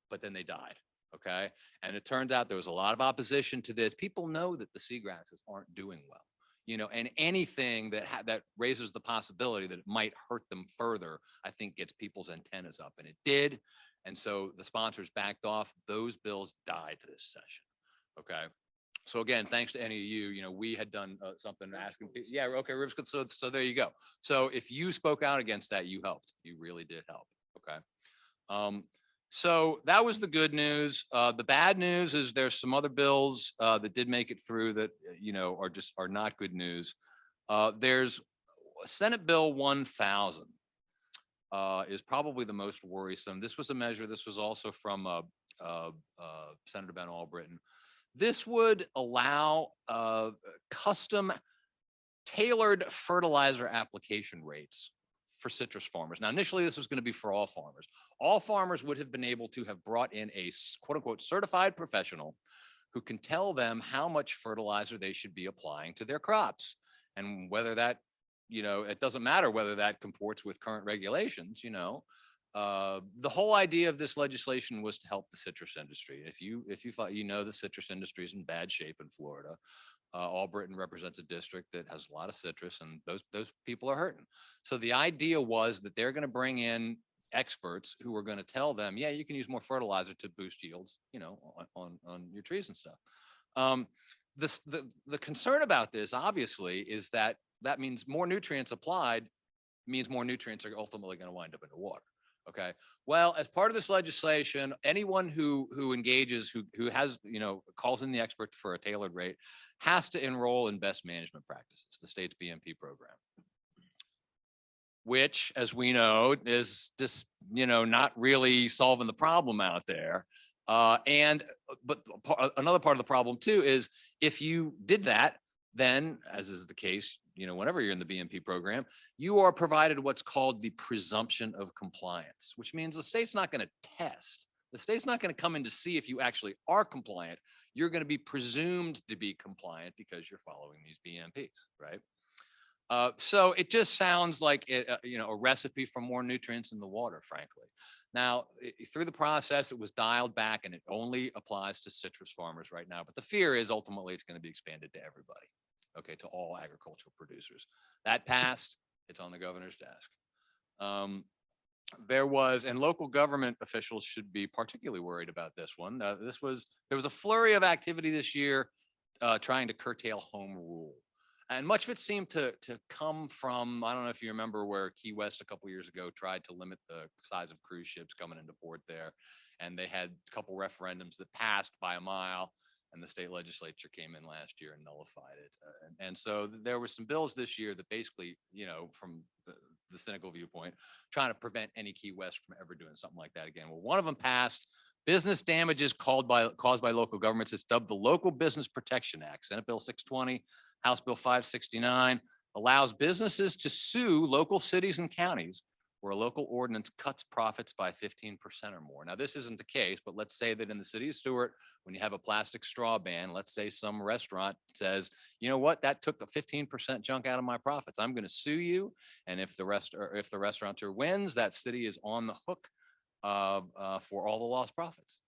but then they died. Okay. And it turns out there was a lot of opposition to this. People know that the seagrasses aren't doing well, and anything that raises the possibility that it might hurt them further, I think gets people's antennas up, and it did. And so the sponsors backed off. Those bills died this session. Okay. So again, thanks to any of you, we had done something asking. Yeah. Okay. So there you go. So if you spoke out against that, you helped. You really did help. Okay. So that was the good news. The bad news is there's some other bills that did make it through that, are not good news. There's Senate Bill 1000. Is probably the most worrisome. This was a measure. This was also from Senator Ben Albritton. This would allow custom tailored fertilizer application rates for citrus farmers. Now, initially, this was going to be for all farmers. All farmers would have been able to have brought in a quote unquote certified professional who can tell them how much fertilizer they should be applying to their crops, and whether that, it doesn't matter whether that comports with current regulations. The whole idea of this legislation was to help the citrus industry. If you thought, the citrus industry is in bad shape in Florida. Albritton represents a district that has a lot of citrus, and those people are hurting. So the idea was that they're going to bring in experts who are going to tell them, yeah, you can use more fertilizer to boost yields, on your trees and stuff. The concern about this, obviously, is that means more nutrients applied means more nutrients are ultimately going to wind up in the water. Okay. Well, as part of this legislation, anyone who engages, who has, calls in the expert for a tailored rate, has to enroll in best management practices, the state's BMP program, which, as we know, is just, not really solving the problem out there. But another part of the problem too is if you did that, then, as is the case, whenever you're in the BMP program, you are provided what's called the presumption of compliance, which means the state's not going to test. The state's not going to come in to see if you actually are compliant. You're going to be presumed to be compliant because you're following these BMPs, right? So it just sounds like a recipe for more nutrients in the water, frankly. Now, through the process, it was dialed back and it only applies to citrus farmers right now. But the fear is ultimately it's going to be expanded to everybody, okay, to all agricultural producers. That passed, it's on the governor's desk. And local government officials should be particularly worried about this one. There was a flurry of activity this year trying to curtail home rule. And much of it seemed to come from, I don't know if you remember where Key West a couple years ago tried to limit the size of cruise ships coming into port there. And they had a couple referendums that passed by a mile, and the state legislature came in last year and nullified it. And so there were some bills this year that basically, from the cynical viewpoint, trying to prevent any Key West from ever doing something like that again. Well, one of them passed. Business damages caused by local governments. It's dubbed the Local Business Protection Act. Senate Bill 620, House Bill 569 allows businesses to sue local cities and counties where a local ordinance cuts profits by 15% or more. Now, this isn't the case, but let's say that in the city of Stewart, when you have a plastic straw ban, let's say some restaurant says, you know what, that took a 15% chunk out of my profits. I'm going to sue you. And if the restaurateur wins, that city is on the hook for all the lost profits.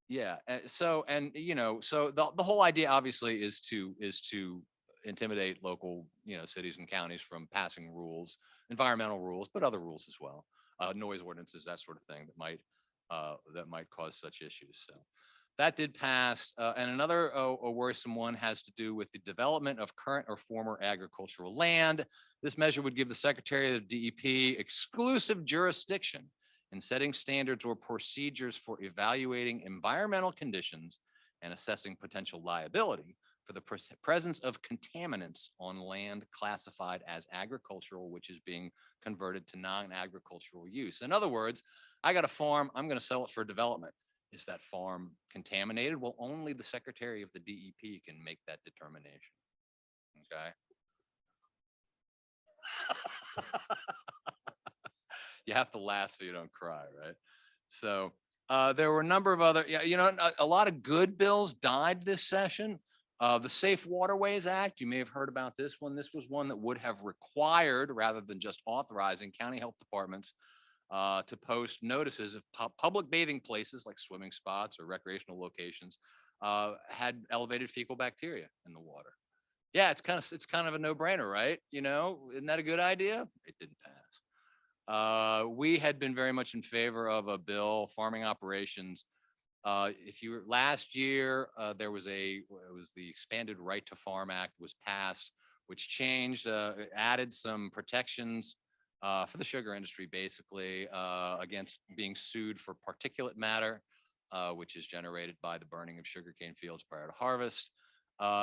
Yeah. So the whole idea obviously is to intimidate local, cities and counties from passing rules, environmental rules, but other rules as well, noise ordinances, that sort of thing that might cause such issues. So that did pass. And another a worrisome one has to do with the development of current or former agricultural land. This measure would give the Secretary of the DEP exclusive jurisdiction in setting standards or procedures for evaluating environmental conditions and assessing potential liability for the presence of contaminants on land classified as agricultural, which is being converted to non-agricultural use. In other words, I got a farm, I'm going to sell it for development. Is that farm contaminated? Well, only the Secretary of the DEP can make that determination. Okay. You have to laugh so you don't cry, right? So there were a number of other, a lot of good bills died this session. The Safe Waterways Act, you may have heard about this one. This was one that would have required, rather than just authorizing, county health departments to post notices if public bathing places like swimming spots or recreational locations had elevated fecal bacteria in the water. Yeah, it's kind of a no-brainer, right? Isn't that a good idea? It didn't pass. We had been very much in favor of a bill, farming operations. Last year, it was the Expanded Right to Farm Act was passed, which changed, added some protections for the sugar industry, basically, against being sued for particulate matter, which is generated by the burning of sugarcane fields prior to harvest.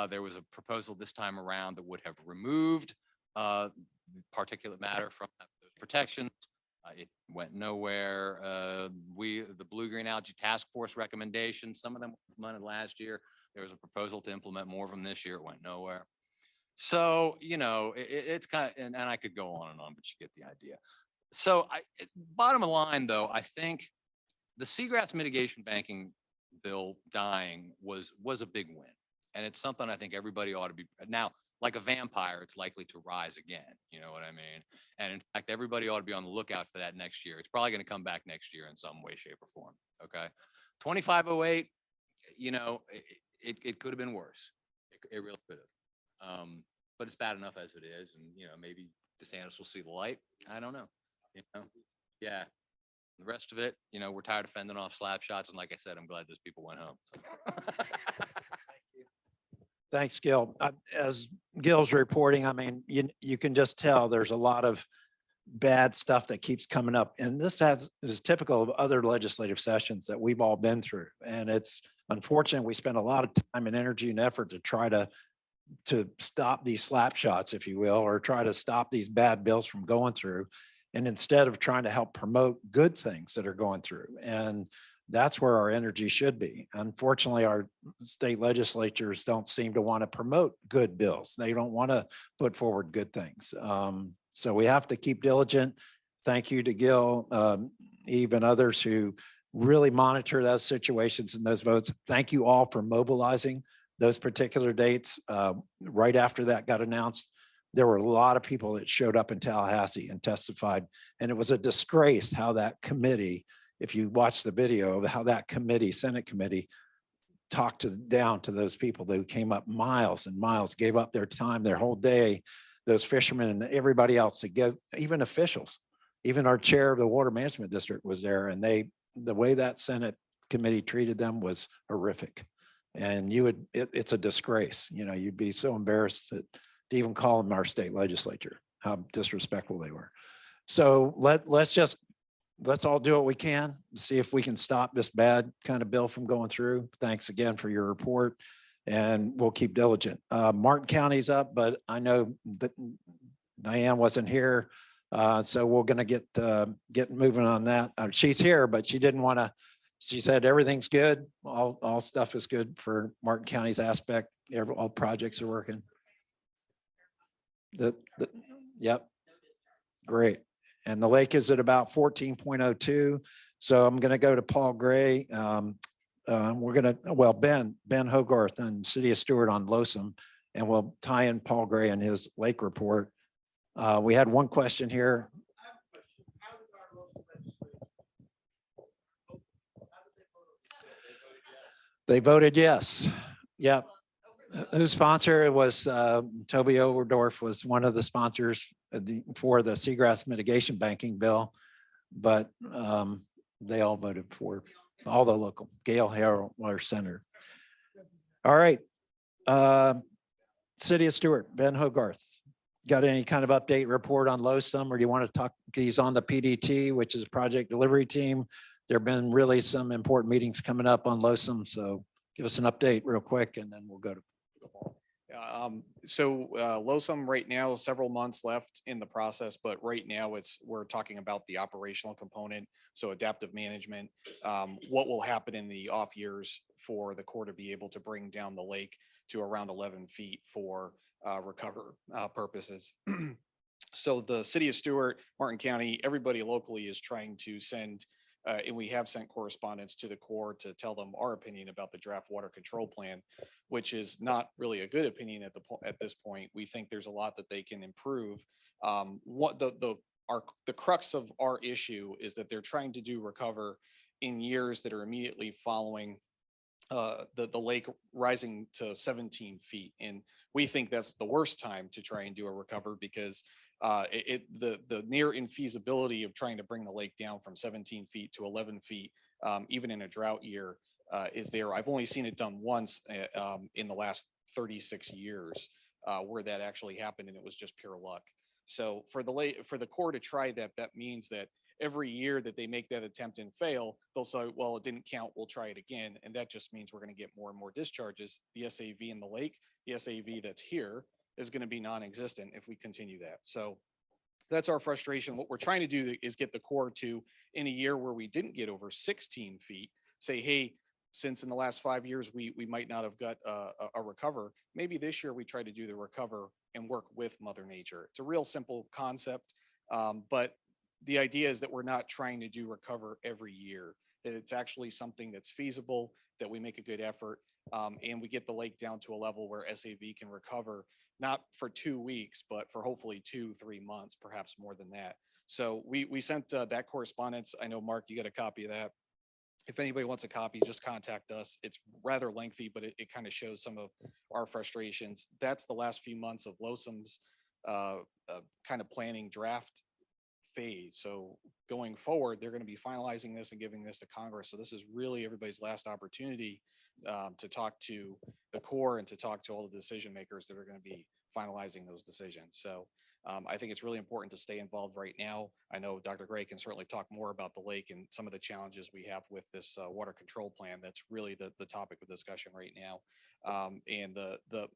There was a proposal this time around that would have removed particulate matter from those protections. It went nowhere. The Blue-Green Algae Task Force recommendations, some of them were implemented last year. There was a proposal to implement more of them this year. It went nowhere. So, it's kind of, and I could go on, but you get the idea. So bottom line, though, I think the seagrass mitigation banking bill dying was a big win. And it's something I think everybody ought to be now. Like a vampire, it's likely to rise again. You know what I mean? And in fact, everybody ought to be on the lookout for that next year. It's probably going to come back next year in some way, shape, or form. Okay. 2508, it could have been worse. It really could have. But it's bad enough as it is. And, maybe DeSantis will see the light. I don't know. Yeah. The rest of it, we're tired of fending off slap shots. And like I said, I'm glad those people went home. So. Thanks, Gil. As Gil's reporting, I mean, you can just tell there's a lot of bad stuff that keeps coming up. And this is typical of other legislative sessions that we've all been through. And it's unfortunate we spend a lot of time and energy and effort to try to stop these slap shots, if you will, or try to stop these bad bills from going through. And instead of trying to help promote good things that are going through. And that's where our energy should be. Unfortunately, our state legislatures don't seem to want to promote good bills. They don't want to put forward good things. So we have to keep diligent. Thank you to Gil, Eve, and others who really monitor those situations and those votes. Thank you all for mobilizing those particular dates. Right after that got announced, There were a lot of people that showed up in Tallahassee and testified, and it was a disgrace how that committee, if you watch the video of how that committee, Senate committee, talked down to those people. They came up miles and miles, gave up their time, their whole day, those fishermen and everybody else to give, even officials, even our chair of the Water Management District was there, and the way that Senate committee treated them was horrific. And it's a disgrace. You'd be so embarrassed to even call them our state legislature, how disrespectful they were. So let's all do what we can, see if we can stop this bad kind of bill from going through. Thanks again for your report, and we'll keep diligent. Martin County's up, but I know that Diane wasn't here. So we're gonna get moving on that. She's here, but she didn't want to, she said everything's good. All stuff is good for Martin County's aspect. All projects are working. Yep. Great. And the lake is at about 14.02. So I'm going to go to Paul Gray. We're going to, Ben Hogarth and City of Stewart on Losom, and we'll tie in Paul Gray and his lake report. We had one question here. They voted yes. Yep. Whose sponsor? It was Toby Overdorf was one of the sponsors for the seagrass mitigation banking bill, but they all voted for all the local. Gail Harrell, our senator. All right. City of Stewart, Ben Hogarth. Got any kind of update report on Losom, or do you want to talk? He's on the PDT, which is project delivery team. There have been really some important meetings coming up on Losom, so give us an update real quick, and then we'll go to. Losom right now, several months left in the process, but right now we're talking about the operational component. So adaptive management, what will happen in the off years for the Corps to be able to bring down the lake to around 11 feet for recover purposes. So the City of Stewart, Martin County, everybody locally is trying to send and we have sent correspondence to the Corps to tell them our opinion about the draft water control plan, which is not really a good opinion at this point. We think there's a lot that they can improve. What the crux of our issue is that they're trying to do recover in years that are immediately following the lake rising to 17 feet. And we think that's the worst time to try and do a recover, because the near infeasibility of trying to bring the lake down from 17 feet to 11 feet, even in a drought year, is there. I've only seen it done once in the last 36 years where that actually happened, and it was just pure luck. So for the Corps to try that, that means that every year that they make that attempt and fail, they'll say, well, it didn't count, we'll try it again. And that just means we're going to get more and more discharges. The SAV in the lake, the SAV that's here is going to be non-existent if we continue that. So that's our frustration. What we're trying to do is get the Corps to, in a year where we didn't get over 16 feet, say, hey, since in the last 5 years, we might not have got a recover, maybe this year we try to do the recover and work with Mother Nature. It's a real simple concept, but the idea is that we're not trying to do recover every year, that it's actually something that's feasible, that we make a good effort, and we get the lake down to a level where SAV can recover, not for 2 weeks, but for hopefully 2-3 months, perhaps more than that. So we sent that correspondence. I know, Mark, you got a copy of that. If anybody wants a copy, just contact us. It's rather lengthy, but it kind of shows some of our frustrations. That's the last few months of Losom's kind of planning draft phase. So going forward, they're going to be finalizing this and giving this to Congress. So this is really everybody's last opportunity to talk to the Corps and to talk to all the decision makers that are going to be finalizing those decisions. So I think it's really important to stay involved right now. I know Dr. Gray can certainly talk more about the lake and some of the challenges we have with this water control plan. That's really the topic of discussion right now. And the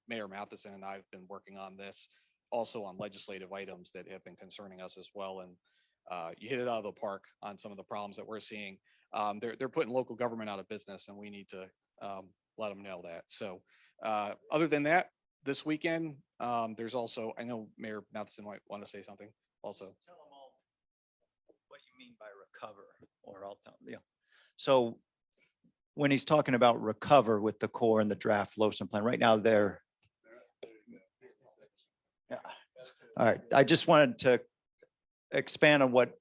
Mayor Matheson and I have been working on this, also on legislative items that have been concerning us as well. And you hit it out of the park on some of the problems that we're seeing. They're putting local government out of business, and we need to let them know that. So other than that, this weekend, there's also, I know Mayor Matheson might want to say something also. Tell them all what you mean by recover, or I'll tell them. Yeah. So when he's talking about recover with the Corps and the draft Loson plan, right now All right, I just wanted to expand on what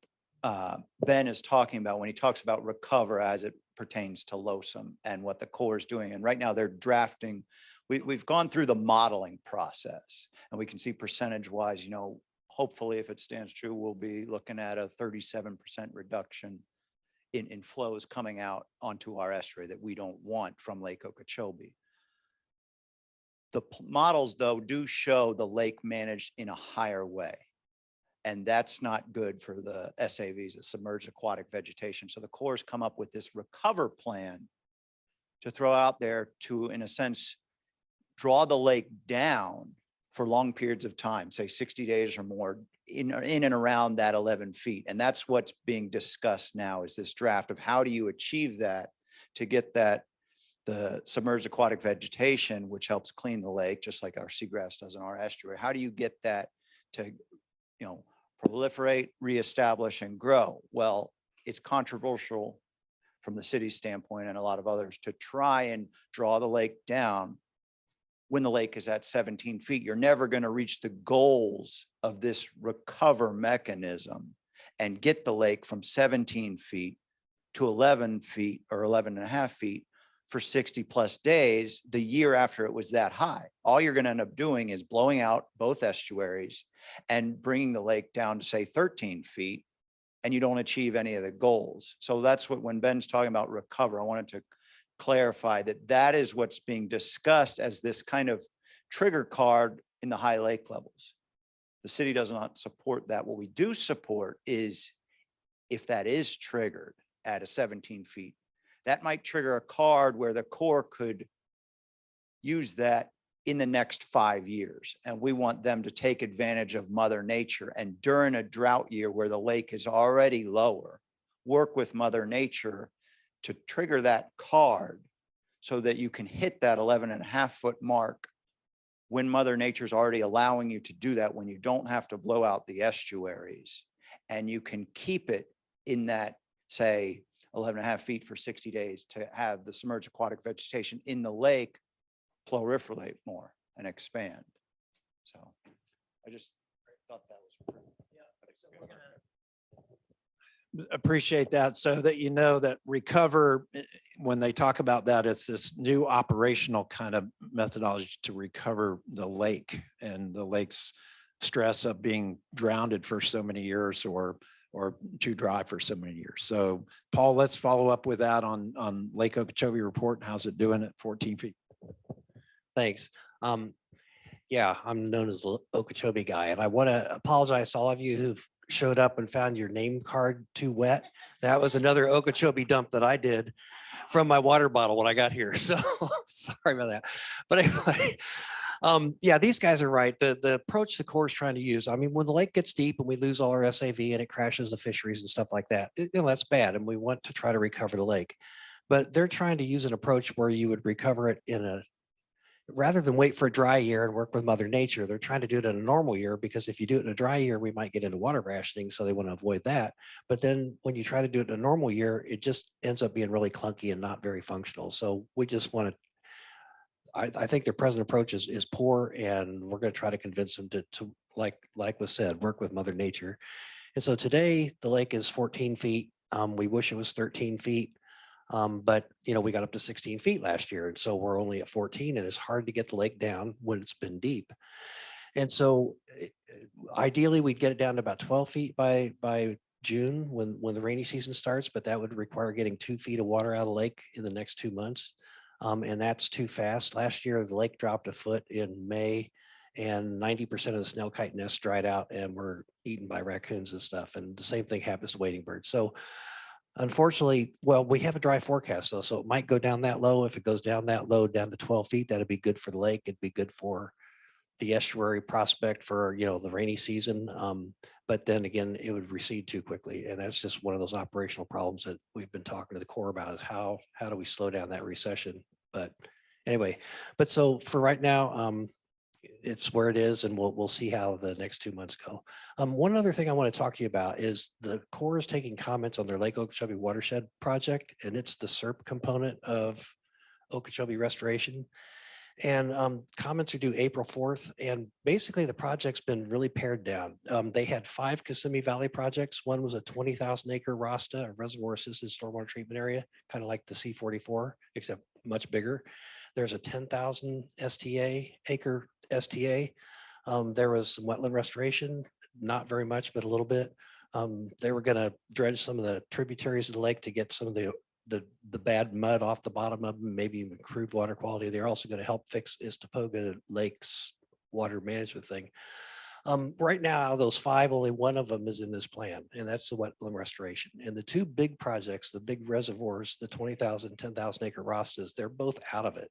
Ben is talking about when he talks about recover as it pertains to LOSUM and what the Corps is doing. And right now they're drafting, we've gone through the modeling process and we can see percentage wise, you know, hopefully if it stands true, we'll be looking at a 37% reduction in flows coming out onto our estuary that we don't want from Lake Okeechobee. The models though do show the lake managed in a higher way. And that's not good for the SAVs, the submerged aquatic vegetation. So the Corps has come up with this recover plan to throw out there to, in a sense, draw the lake down for long periods of time, say 60 days or more, in and around that 11 feet. And that's what's being discussed now is this draft of how do you achieve that to get that the submerged aquatic vegetation, which helps clean the lake, just like our seagrass does in our estuary. How do you get that to, you know, proliferate, reestablish, and grow? Well, it's controversial from the city's standpoint and a lot of others to try and draw the lake down when the lake is at 17 feet. You're never going to reach the goals of this recover mechanism and get the lake from 17 feet to 11 feet or 11 and a half feet for 60 plus days the year after it was that high. All you're going to end up doing is blowing out both estuaries and bringing the lake down to say 13 feet, and you don't achieve any of the goals. So that's what, when Ben's talking about recover, I wanted to clarify that that is what's being discussed as this kind of trigger card in the high lake levels. The city does not support that. What we do support is if that is triggered at a 17 feet, that might trigger a card where the Corps could use that in the next 5 years. And we want them to take advantage of Mother Nature. And during a drought year where the lake is already lower, work with Mother Nature to trigger that card so that you can hit that 11 and a half foot mark when Mother Nature's already allowing you to do that, when you don't have to blow out the estuaries and you can keep it in that, say, 11 and a half feet for 60 days to have the submerged aquatic vegetation in the lake proliferate more and expand. So I just thought that was pretty. Appreciate that, so that you know that recover, when they talk about that, it's this new operational kind of methodology to recover the lake and the lake's stress of being drowned for so many years or too dry for so many years. So Paul, let's follow up with that on Lake Okeechobee report. How's it doing at 14 feet? Thanks. Yeah, I'm known as the Okeechobee guy, and I want to apologize to all of you who've showed up and found your name card too wet. That was another Okeechobee dump that I did from my water bottle when I got here. So sorry about that. But anyway, yeah, these guys are right. The approach the Corps is trying to use, I mean, when the lake gets deep and we lose all our SAV and it crashes the fisheries and stuff like that, you know, that's bad. And we want to try to recover the lake. But they're trying to use an approach where you would recover it in a, rather than wait for a dry year and work with Mother Nature, they're trying to do it in a normal year, because if you do it in a dry year, we might get into water rationing. So they want to avoid that. But then when you try to do it in a normal year, it just ends up being really clunky and not very functional. So we just want to, I think their present approach is poor, and we're going to try to convince them to like was said, work with Mother Nature. And so today the lake is 14 feet. We wish it was 13 feet. But you know, we got up to 16 feet last year, and so we're only at 14, and it's hard to get the lake down when it's been deep. And so ideally we'd get it down to about 12 feet by June when the rainy season starts, but that would require getting 2 feet of water out of the lake in the next 2 months. And that's too fast. Last year, the lake dropped a foot in May, and 90% of the snail kite nests dried out and were eaten by raccoons and stuff. And the same thing happens to wading birds. So unfortunately, well, we have a dry forecast though, so it might go down that low. If it goes down that low, down to 12 feet, that'd be good for the lake. It'd be good for the estuary prospect for, you know, the rainy season. But then again, it would recede too quickly. And that's just one of those operational problems that we've been talking to the Corps about, is how do we slow down that recession? But anyway, but so for right now, it's where it is, and we'll see how the next 2 months go. One other thing I want to talk to you about is the Corps is taking comments on their Lake Okeechobee watershed project, and it's the SERP component of Okeechobee restoration. And comments are due April 4th. And basically the project's been really pared down. They had 5 Kissimmee Valley projects. One was a 20,000 acre RASTA, a reservoir assisted stormwater treatment area, kind of like the C44, except much bigger. There's a 10,000 acre STA. There was some wetland restoration, not very much, but a little bit. They were going to dredge some of the tributaries of the lake to get some of the bad mud off the bottom of them, maybe improve water quality. They're also going to help fix Istapoga Lake's water management thing. Right now, out of those 5, only one of them is in this plan, and that's the wetland restoration. And the 2 big projects, the big reservoirs, the 20,000, 10,000 acre Rastas, they're both out of it.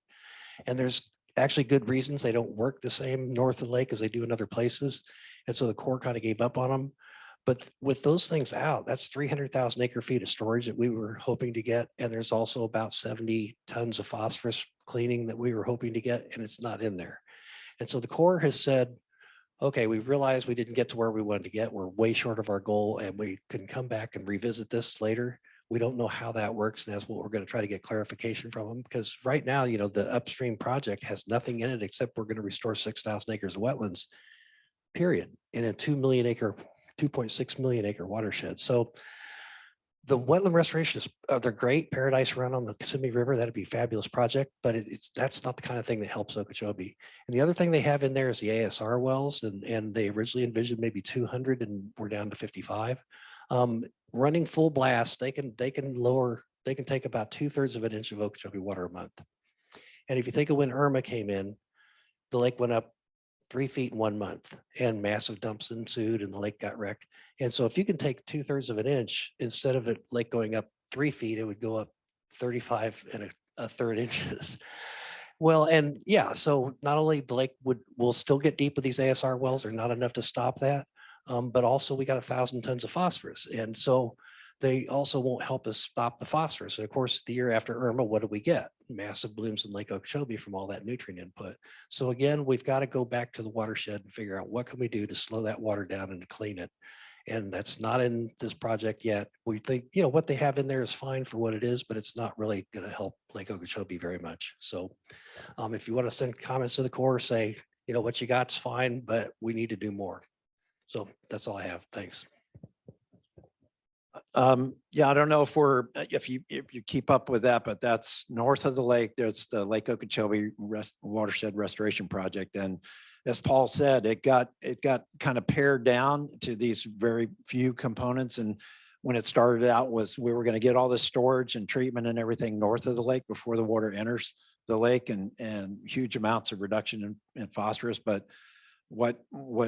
And there's actually good reasons they don't work the same north of the lake as they do in other places. And so the Corps kind of gave up on them. But with those things out, that's 300,000 acre feet of storage that we were hoping to get. And there's also about 70 tons of phosphorus cleaning that we were hoping to get, and it's not in there. And so the Corps has said, okay, we realized we didn't get to where we wanted to get. We're way short of our goal, and we can come back and revisit this later. We don't know how that works, and that's what we're going to try to get clarification from them. Because right now, you know, the upstream project has nothing in it except we're going to restore 6,000 acres of wetlands, period, in a 2.6 million acre watershed. So the wetland restorations, they're great. Paradise Run on the Kissimmee River, that'd be a fabulous project, but that's not the kind of thing that helps Okeechobee. And the other thing they have in there is the ASR wells, and they originally envisioned maybe 200, and we're down to 55. Running full blast, they can take about 2/3 of an inch of Okeechobee water a month. And if you think of when Irma came in, the lake went up 3 feet in 1 month, and massive dumps ensued, and the lake got wrecked. And so if you can take 2/3 of an inch, instead of the lake going up 3 feet, it would go up 35 and a third inches. Well, and yeah, so not only the lake will still get deep with these ASR wells, are not enough to stop that, but also we got 1,000 tons of phosphorus. And so they also won't help us stop the phosphorus. And of course, the year after Irma, what do we get? Massive blooms in Lake Okeechobee from all that nutrient input. So again, we've got to go back to the watershed and figure out what can we do to slow that water down and to clean it. And that's not in this project yet. We think, you know, what they have in there is fine for what it is, but it's not really going to help Lake Okeechobee very much. So if you want to send comments to the Corps, say, you know, what you got's fine, but we need to do more. So that's all I have. Thanks. Yeah, I don't know if you keep up with that, but that's north of the lake. There's the Lake Okeechobee Watershed Restoration Project. And as Paul said, it got kind of pared down to these very few components. And when it started out was we were going to get all the storage and treatment and everything north of the lake before the water enters the lake, and huge amounts of reduction in phosphorus. But what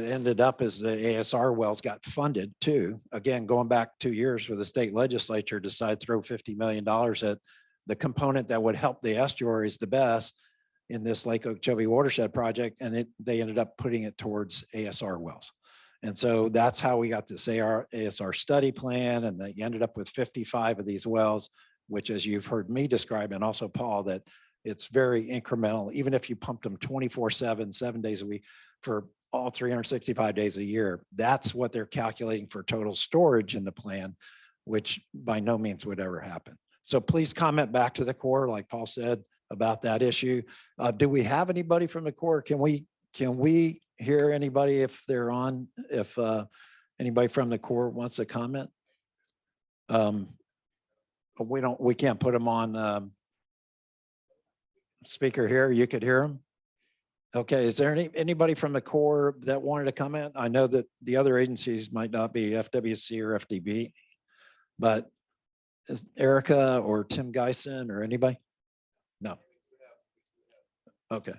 ended up is the ASR wells got funded too. Again, going back 2 years for the state legislature decided to throw $50 million at the component that would help the estuaries the best in this Lake Okeechobee watershed project. And they ended up putting it towards ASR wells. And so that's how we got this ASR study plan. And they ended up with 55 of these wells, which, as you've heard me describe, and also Paul, that it's very incremental. Even if you pumped them 24/7, 7 days a week, for all 365 days a year, that's what they're calculating for total storage in the plan, which by no means would ever happen. So please comment back to the Corps, like Paul said, about that issue. Do we have anybody from the Corps? Can we hear anybody if they're on, if anybody from the Corps wants to comment? We can't put them on speaker here. You could hear them. Okay, is there anybody from the Corps that wanted to comment? I know that the other agencies might not be FWC or FDB, but is Erica or Tim Geisen or anybody? No. Okay,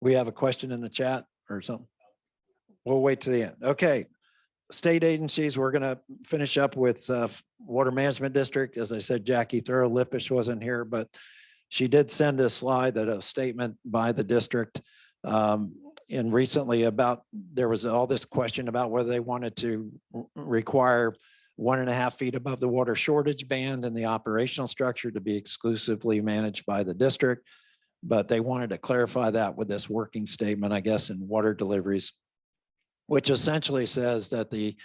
we have a question in the chat or something. We'll wait to the end. Okay, state agencies, we're gonna finish up with Water Management District. As I said, Jackie Thurlow-Lippisch wasn't here, but she did send a slide that a statement by the district and recently about, there was all this question about whether they wanted to require 1.5 feet above the water shortage band in the operational structure to be exclusively managed by the district. But they wanted to clarify that with this working statement, I guess, in water deliveries, which essentially says that the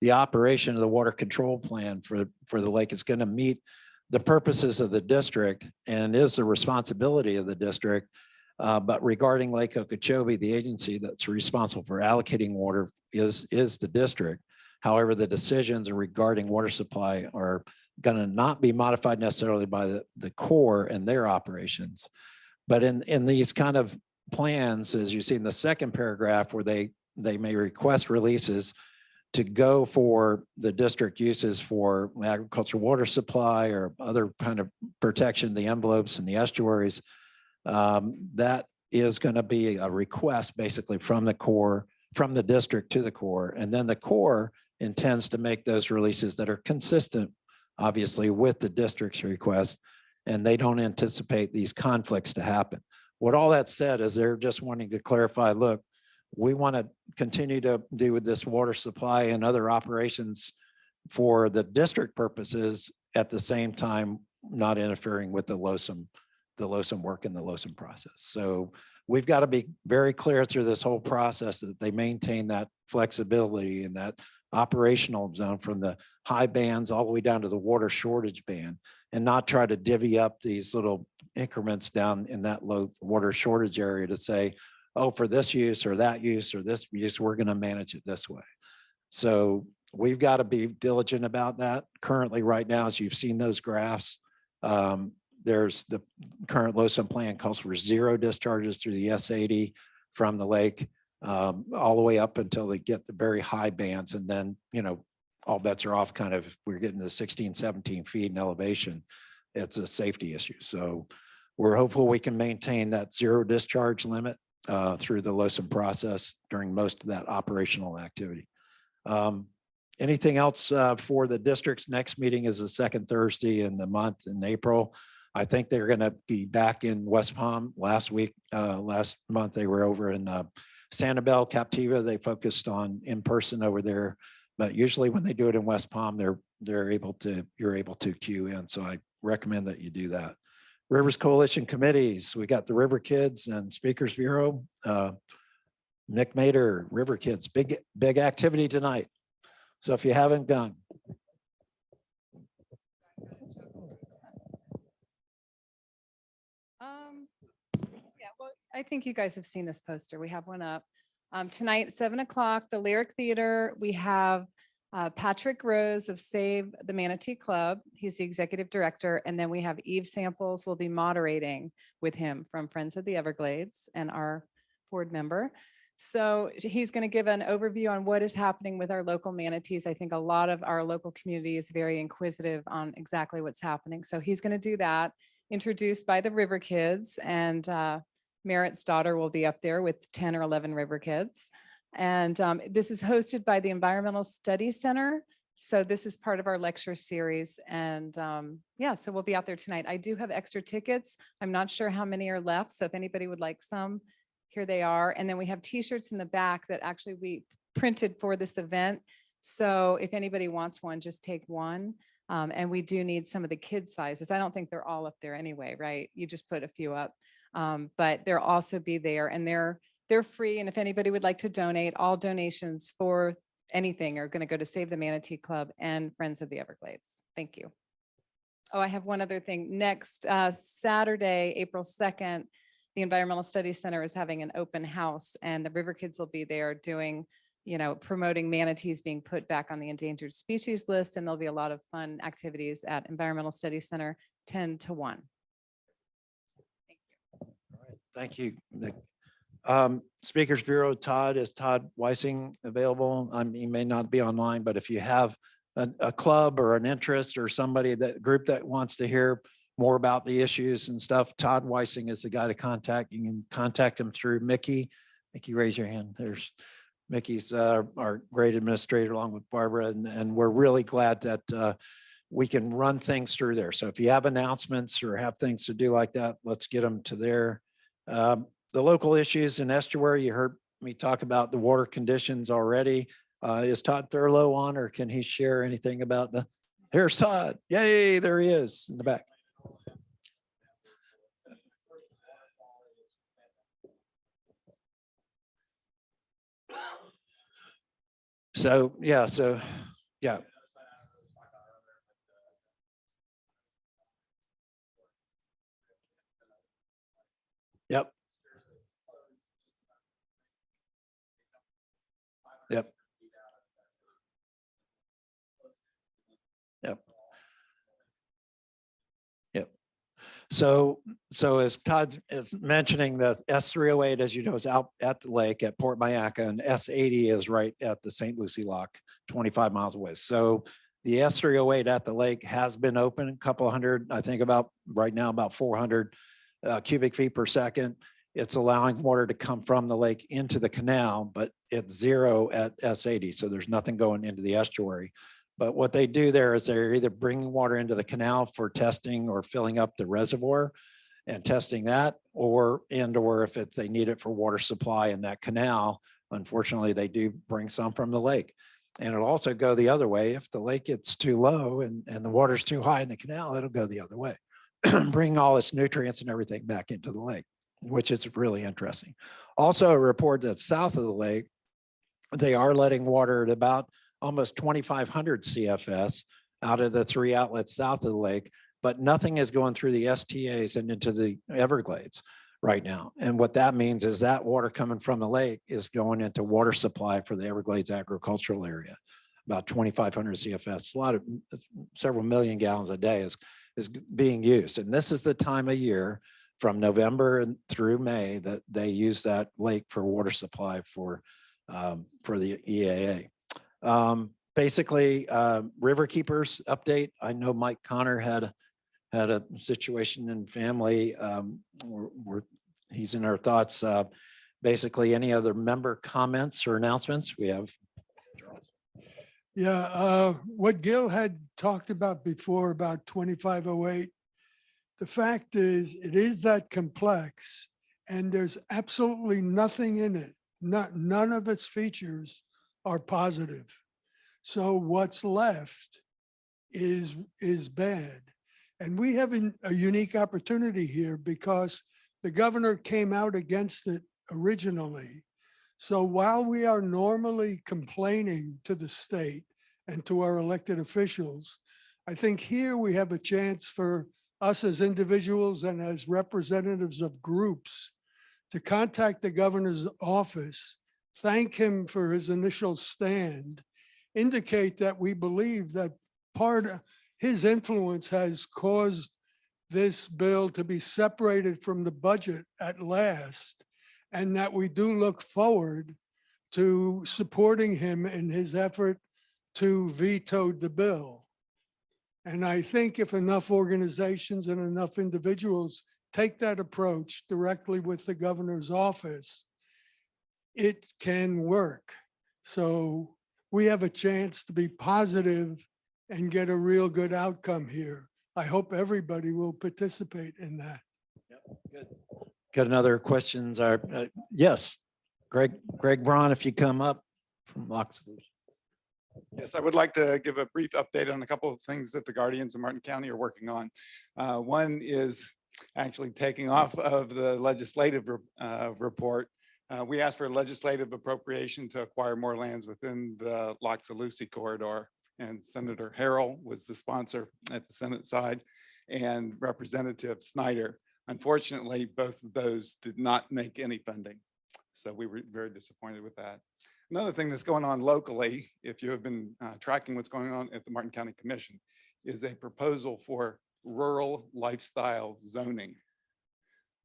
operation of the water control plan for the lake is going to meet the purposes of the district and is the responsibility of the district. But regarding Lake Okeechobee, the agency that's responsible for allocating water is the district. However, the decisions regarding water supply are going to not be modified necessarily by the Corps and their operations. But in these kind of plans, as you see in the second paragraph, where they may request releases to go for the district uses for agricultural water supply or other kind of protection, the envelopes and the estuaries, that is going to be a request basically from the Corps, from the district to the Corps. And then the Corps intends to make those releases that are consistent, obviously, with the district's request. And they don't anticipate these conflicts to happen. What all that said is they're just wanting to clarify, look, we want to continue to do with this water supply and other operations for the district purposes, at the same time, not interfering with the LOSM work and the LOSM process. So we've got to be very clear through this whole process that they maintain that flexibility and that operational zone from the high bands all the way down to the water shortage band, and not try to divvy up these little increments down in that low water shortage area to say, oh, for this use or that use or this use, we're going to manage it this way. So we've got to be diligent about that. Currently, right now, as you've seen those graphs, there's the current LOSM plan calls for 0 discharges through the S80 from the lake, all the way up until they get the very high bands. And then, all bets are off kind of, if we're getting to 16, 17 feet in elevation, it's a safety issue. So we're hopeful we can maintain that 0 discharge limit through the LOSM process during most of that operational activity. Anything else for the district's next meeting is the second Thursday in the month in April. I think they're going to be back in West Palm last month. They were over in Sanibel, Captiva. They focused on in person over there, but usually when they do it in West Palm, you're able to queue in. So I recommend that you do that. Rivers Coalition committees. We got the River Kids and Speakers Bureau. Nick Mader, River Kids, big activity tonight. So if you haven't gone. Yeah, well, I think you guys have seen this poster. We have one up. Tonight, at 7 o'clock, the Lyric Theater, we have Patrick Rose of Save the Manatee Club. He's the executive director. And then we have Eve Samples will be moderating with him from Friends of the Everglades and our board member. So he's going to give an overview on what is happening with our local manatees. I think a lot of our local community is very inquisitive on exactly what's happening. So he's going to do that, introduced by the River Kids, and Merritt's daughter will be up there with 10 or 11 River Kids. And this is hosted by the Environmental Studies Center. So this is part of our lecture series. And yeah, so we'll be out there tonight. I do have extra tickets. I'm not sure how many are left. So if anybody would like some, here they are. And then we have t-shirts in the back that actually we printed for this event. So if anybody wants one, just take one. And we do need some of the kid sizes. I don't think they're all up there anyway, right? You just put a few up, but they'll also be there, and they're free. And if anybody would like to donate, all donations for anything are going to go to Save the Manatee Club and Friends of the Everglades. Thank you. Oh, I have one other thing. Next Saturday, April 2nd, the Environmental Studies Center is having an open house, and the River Kids will be there doing, promoting manatees being put back on the endangered species list. And there'll be a lot of fun activities at Environmental Studies Center, 10 to 1. Thank you, Nick. Speakers Bureau, is Todd Weissing available? He may not be online, but if you have a club or an interest or group that wants to hear more about the issues and stuff, Todd Weissing is the guy to contact. You can contact him through Mickey. Mickey, raise your hand. There's Mickey's our great administrator along with Barbara, and we're really glad that we can run things through there. So if you have announcements or have things to do like that, let's get them to there. The local issues in estuary, you heard me talk about the water conditions already. Is Todd Thurlow on, or can he share anything about here's Todd. Yay, there he is in the back. So, yeah. Yep. Yep. Yep. Yep. So as Todd is mentioning, the S308, as you know, is out at the lake at Port Mayaca, and S80 is right at the St. Lucie Lock, 25 miles away. So the S308 at the lake has been open, a couple hundred, I think about right now, about 400 cubic feet per second. It's allowing water to come from the lake into the canal, but it's zero at S80. So there's nothing going into the estuary. But what they do there is they're either bringing water into the canal for testing or filling up the reservoir and testing that, or if they need it for water supply in that canal. Unfortunately, they do bring some from the lake. And it'll also go the other way. If the lake gets too low and the water's too high in the canal, it'll go the other way, bring all its nutrients and everything back into the lake, which is really interesting. Also, a report that south of the lake, they are letting water at about almost 2,500 CFS out of the 3 outlets south of the lake, but nothing is going through the STAs and into the Everglades right now. And what that means is that water coming from the lake is going into water supply for the Everglades agricultural area, about 2,500 CFS. A lot of several million gallons a day is being used. And this is the time of year from November through May that they use that lake for water supply for the EAA. Basically, river keepers update. I know Mike Connor had a situation in family. He's in our thoughts. Basically, any other member comments or announcements we have? Yeah, what Gil had talked about before about 2508, the fact is it is that complex and there's absolutely nothing in it. None of its features are positive. So what's left is bad. And we have a unique opportunity here because the governor came out against it originally. So while we are normally complaining to the state and to our elected officials, I think here we have a chance for us as individuals and as representatives of groups to contact the governor's office, thank him for his initial stand, indicate that we believe that part of his influence has caused this bill to be separated from the budget at last, and that we do look forward to supporting him in his effort to veto the bill. And I think if enough organizations and enough individuals take that approach directly with the governor's office, it can work. So we have a chance to be positive and get a real good outcome here. I hope everybody will participate in that. Good. Got another questions? Yes, Greg Braun, if you come up from Lock Solutions. Yes, I would like to give a brief update on a couple of things that the Guardians of Martin County are working on. One is actually taking off of the legislative report. We asked for a legislative appropriation to acquire more lands within the Loxalucy corridor, and Senator Harrell was the sponsor at the Senate side, and Representative Snyder. Unfortunately, both of those did not make any funding. So we were very disappointed with that. Another thing that's going on locally, if you have been tracking what's going on at the Martin County Commission, is a proposal for rural lifestyle zoning.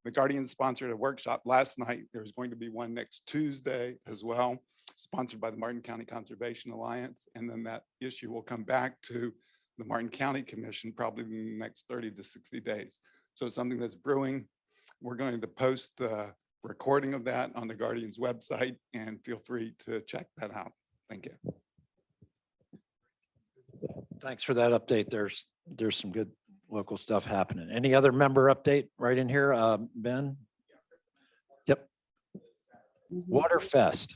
The Guardian sponsored a workshop last night. There's going to be one next Tuesday as well, sponsored by the Martin County Conservation Alliance. And then that issue will come back to the Martin County Commission probably in the next 30 to 60 days. So it's something that's brewing. We're going to post the recording of that on the Guardian's website, and feel free to check that out. Thank you. Thanks for that update. There's some good local stuff happening. Any other member update right in here? Ben? Yep. Waterfest.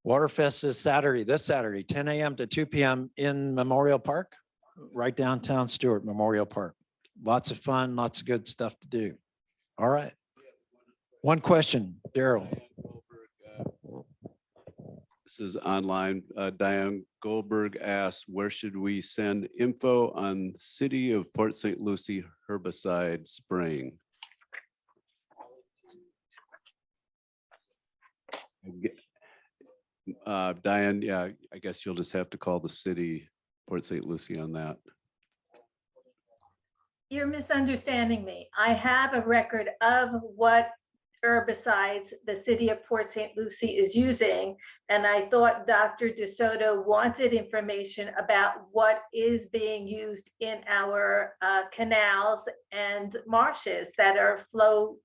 Waterfest is this Saturday, 10 a.m. to 2 p.m. in Memorial Park, right downtown Stewart Memorial Park. Lots of fun, lots of good stuff to do. All right. One question, Daryl. This is online. Diane Goldberg asked, where should we send info on City of Port St. Lucie herbicide spraying? Diane, yeah, I guess you'll just have to call the city, Port St. Lucie on that. You're misunderstanding me. I have a record of what herbicides the city of Port St. Lucie is using. And I thought Dr. DeSoto wanted information about what is being used in our canals and marshes that are flow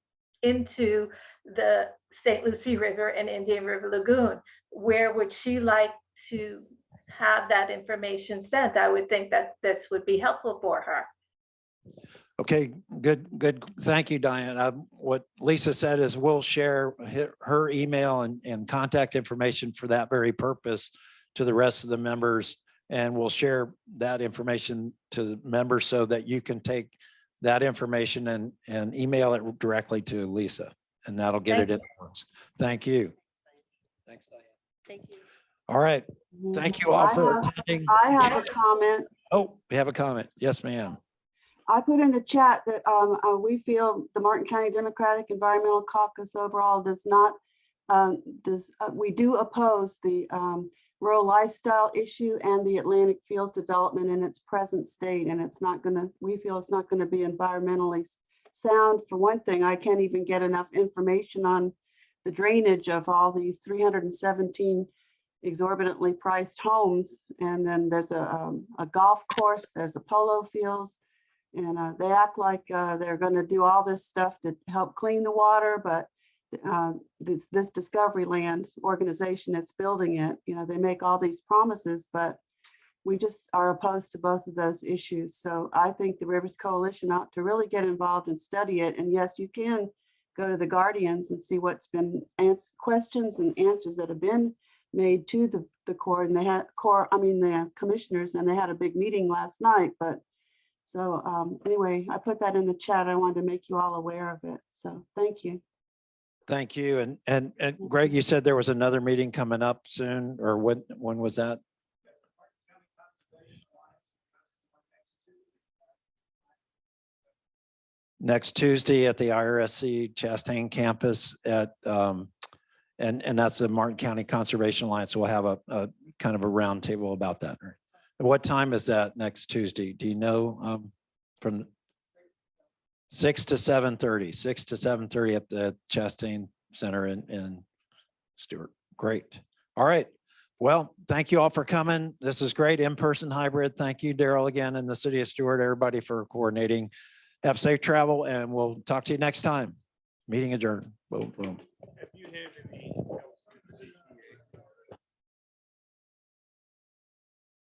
into the St. Lucie River and Indian River Lagoon. Where would she like to have that information sent? I would think that this would be helpful for her. Okay, good. Thank you, Diane. What Lisa said is we'll share her email and contact information for that very purpose to the rest of the members. And we'll share that information to the members so that you can take that information and email it directly to Lisa, and that'll get it in the works. Thank you. Thanks, Diane. Thank you. All right. Thank you all for attending. I have a comment. Oh, we have a comment. Yes, ma'am. I put in the chat that we feel the Martin County Democratic Environmental Caucus overall does not, we do oppose the rural lifestyle issue and the Atlantic Fields development in its present state. And it's not gonna, we feel it's not gonna be environmentally sound. For one thing, I can't even get enough information on the drainage of all these 317 exorbitantly priced homes. And then there's a golf course, there's a polo fields. And they act like they're going to do all this stuff to help clean the water, but this Discovery Land organization that's building it, you know, they make all these promises, but we just are opposed to both of those issues. So I think the Rivers Coalition ought to really get involved and study it. And yes, you can go to the Guardians and see what's been questions and answers that have been made to the court, and they had the commissioners, and they had a big meeting last night. But so anyway, I put that in the chat. I wanted to make you all aware of it. So thank you. Thank you. And Greg, you said there was another meeting coming up soon, or when was that? Next Tuesday at the IRSC Chastain campus at, and that's the Martin County Conservation Alliance. So we'll have a kind of a roundtable about that. What time is that next Tuesday? Do you know? From 6 to 7:30, 6 to 7:30 at the Chastain Center in Stewart. Great. All right. Well, thank you all for coming. This is great in-person hybrid. Thank you, Daryl, again, in the city of Stewart, everybody for coordinating. Have safe travel, and we'll talk to you next time. Meeting adjourned. Boom, boom.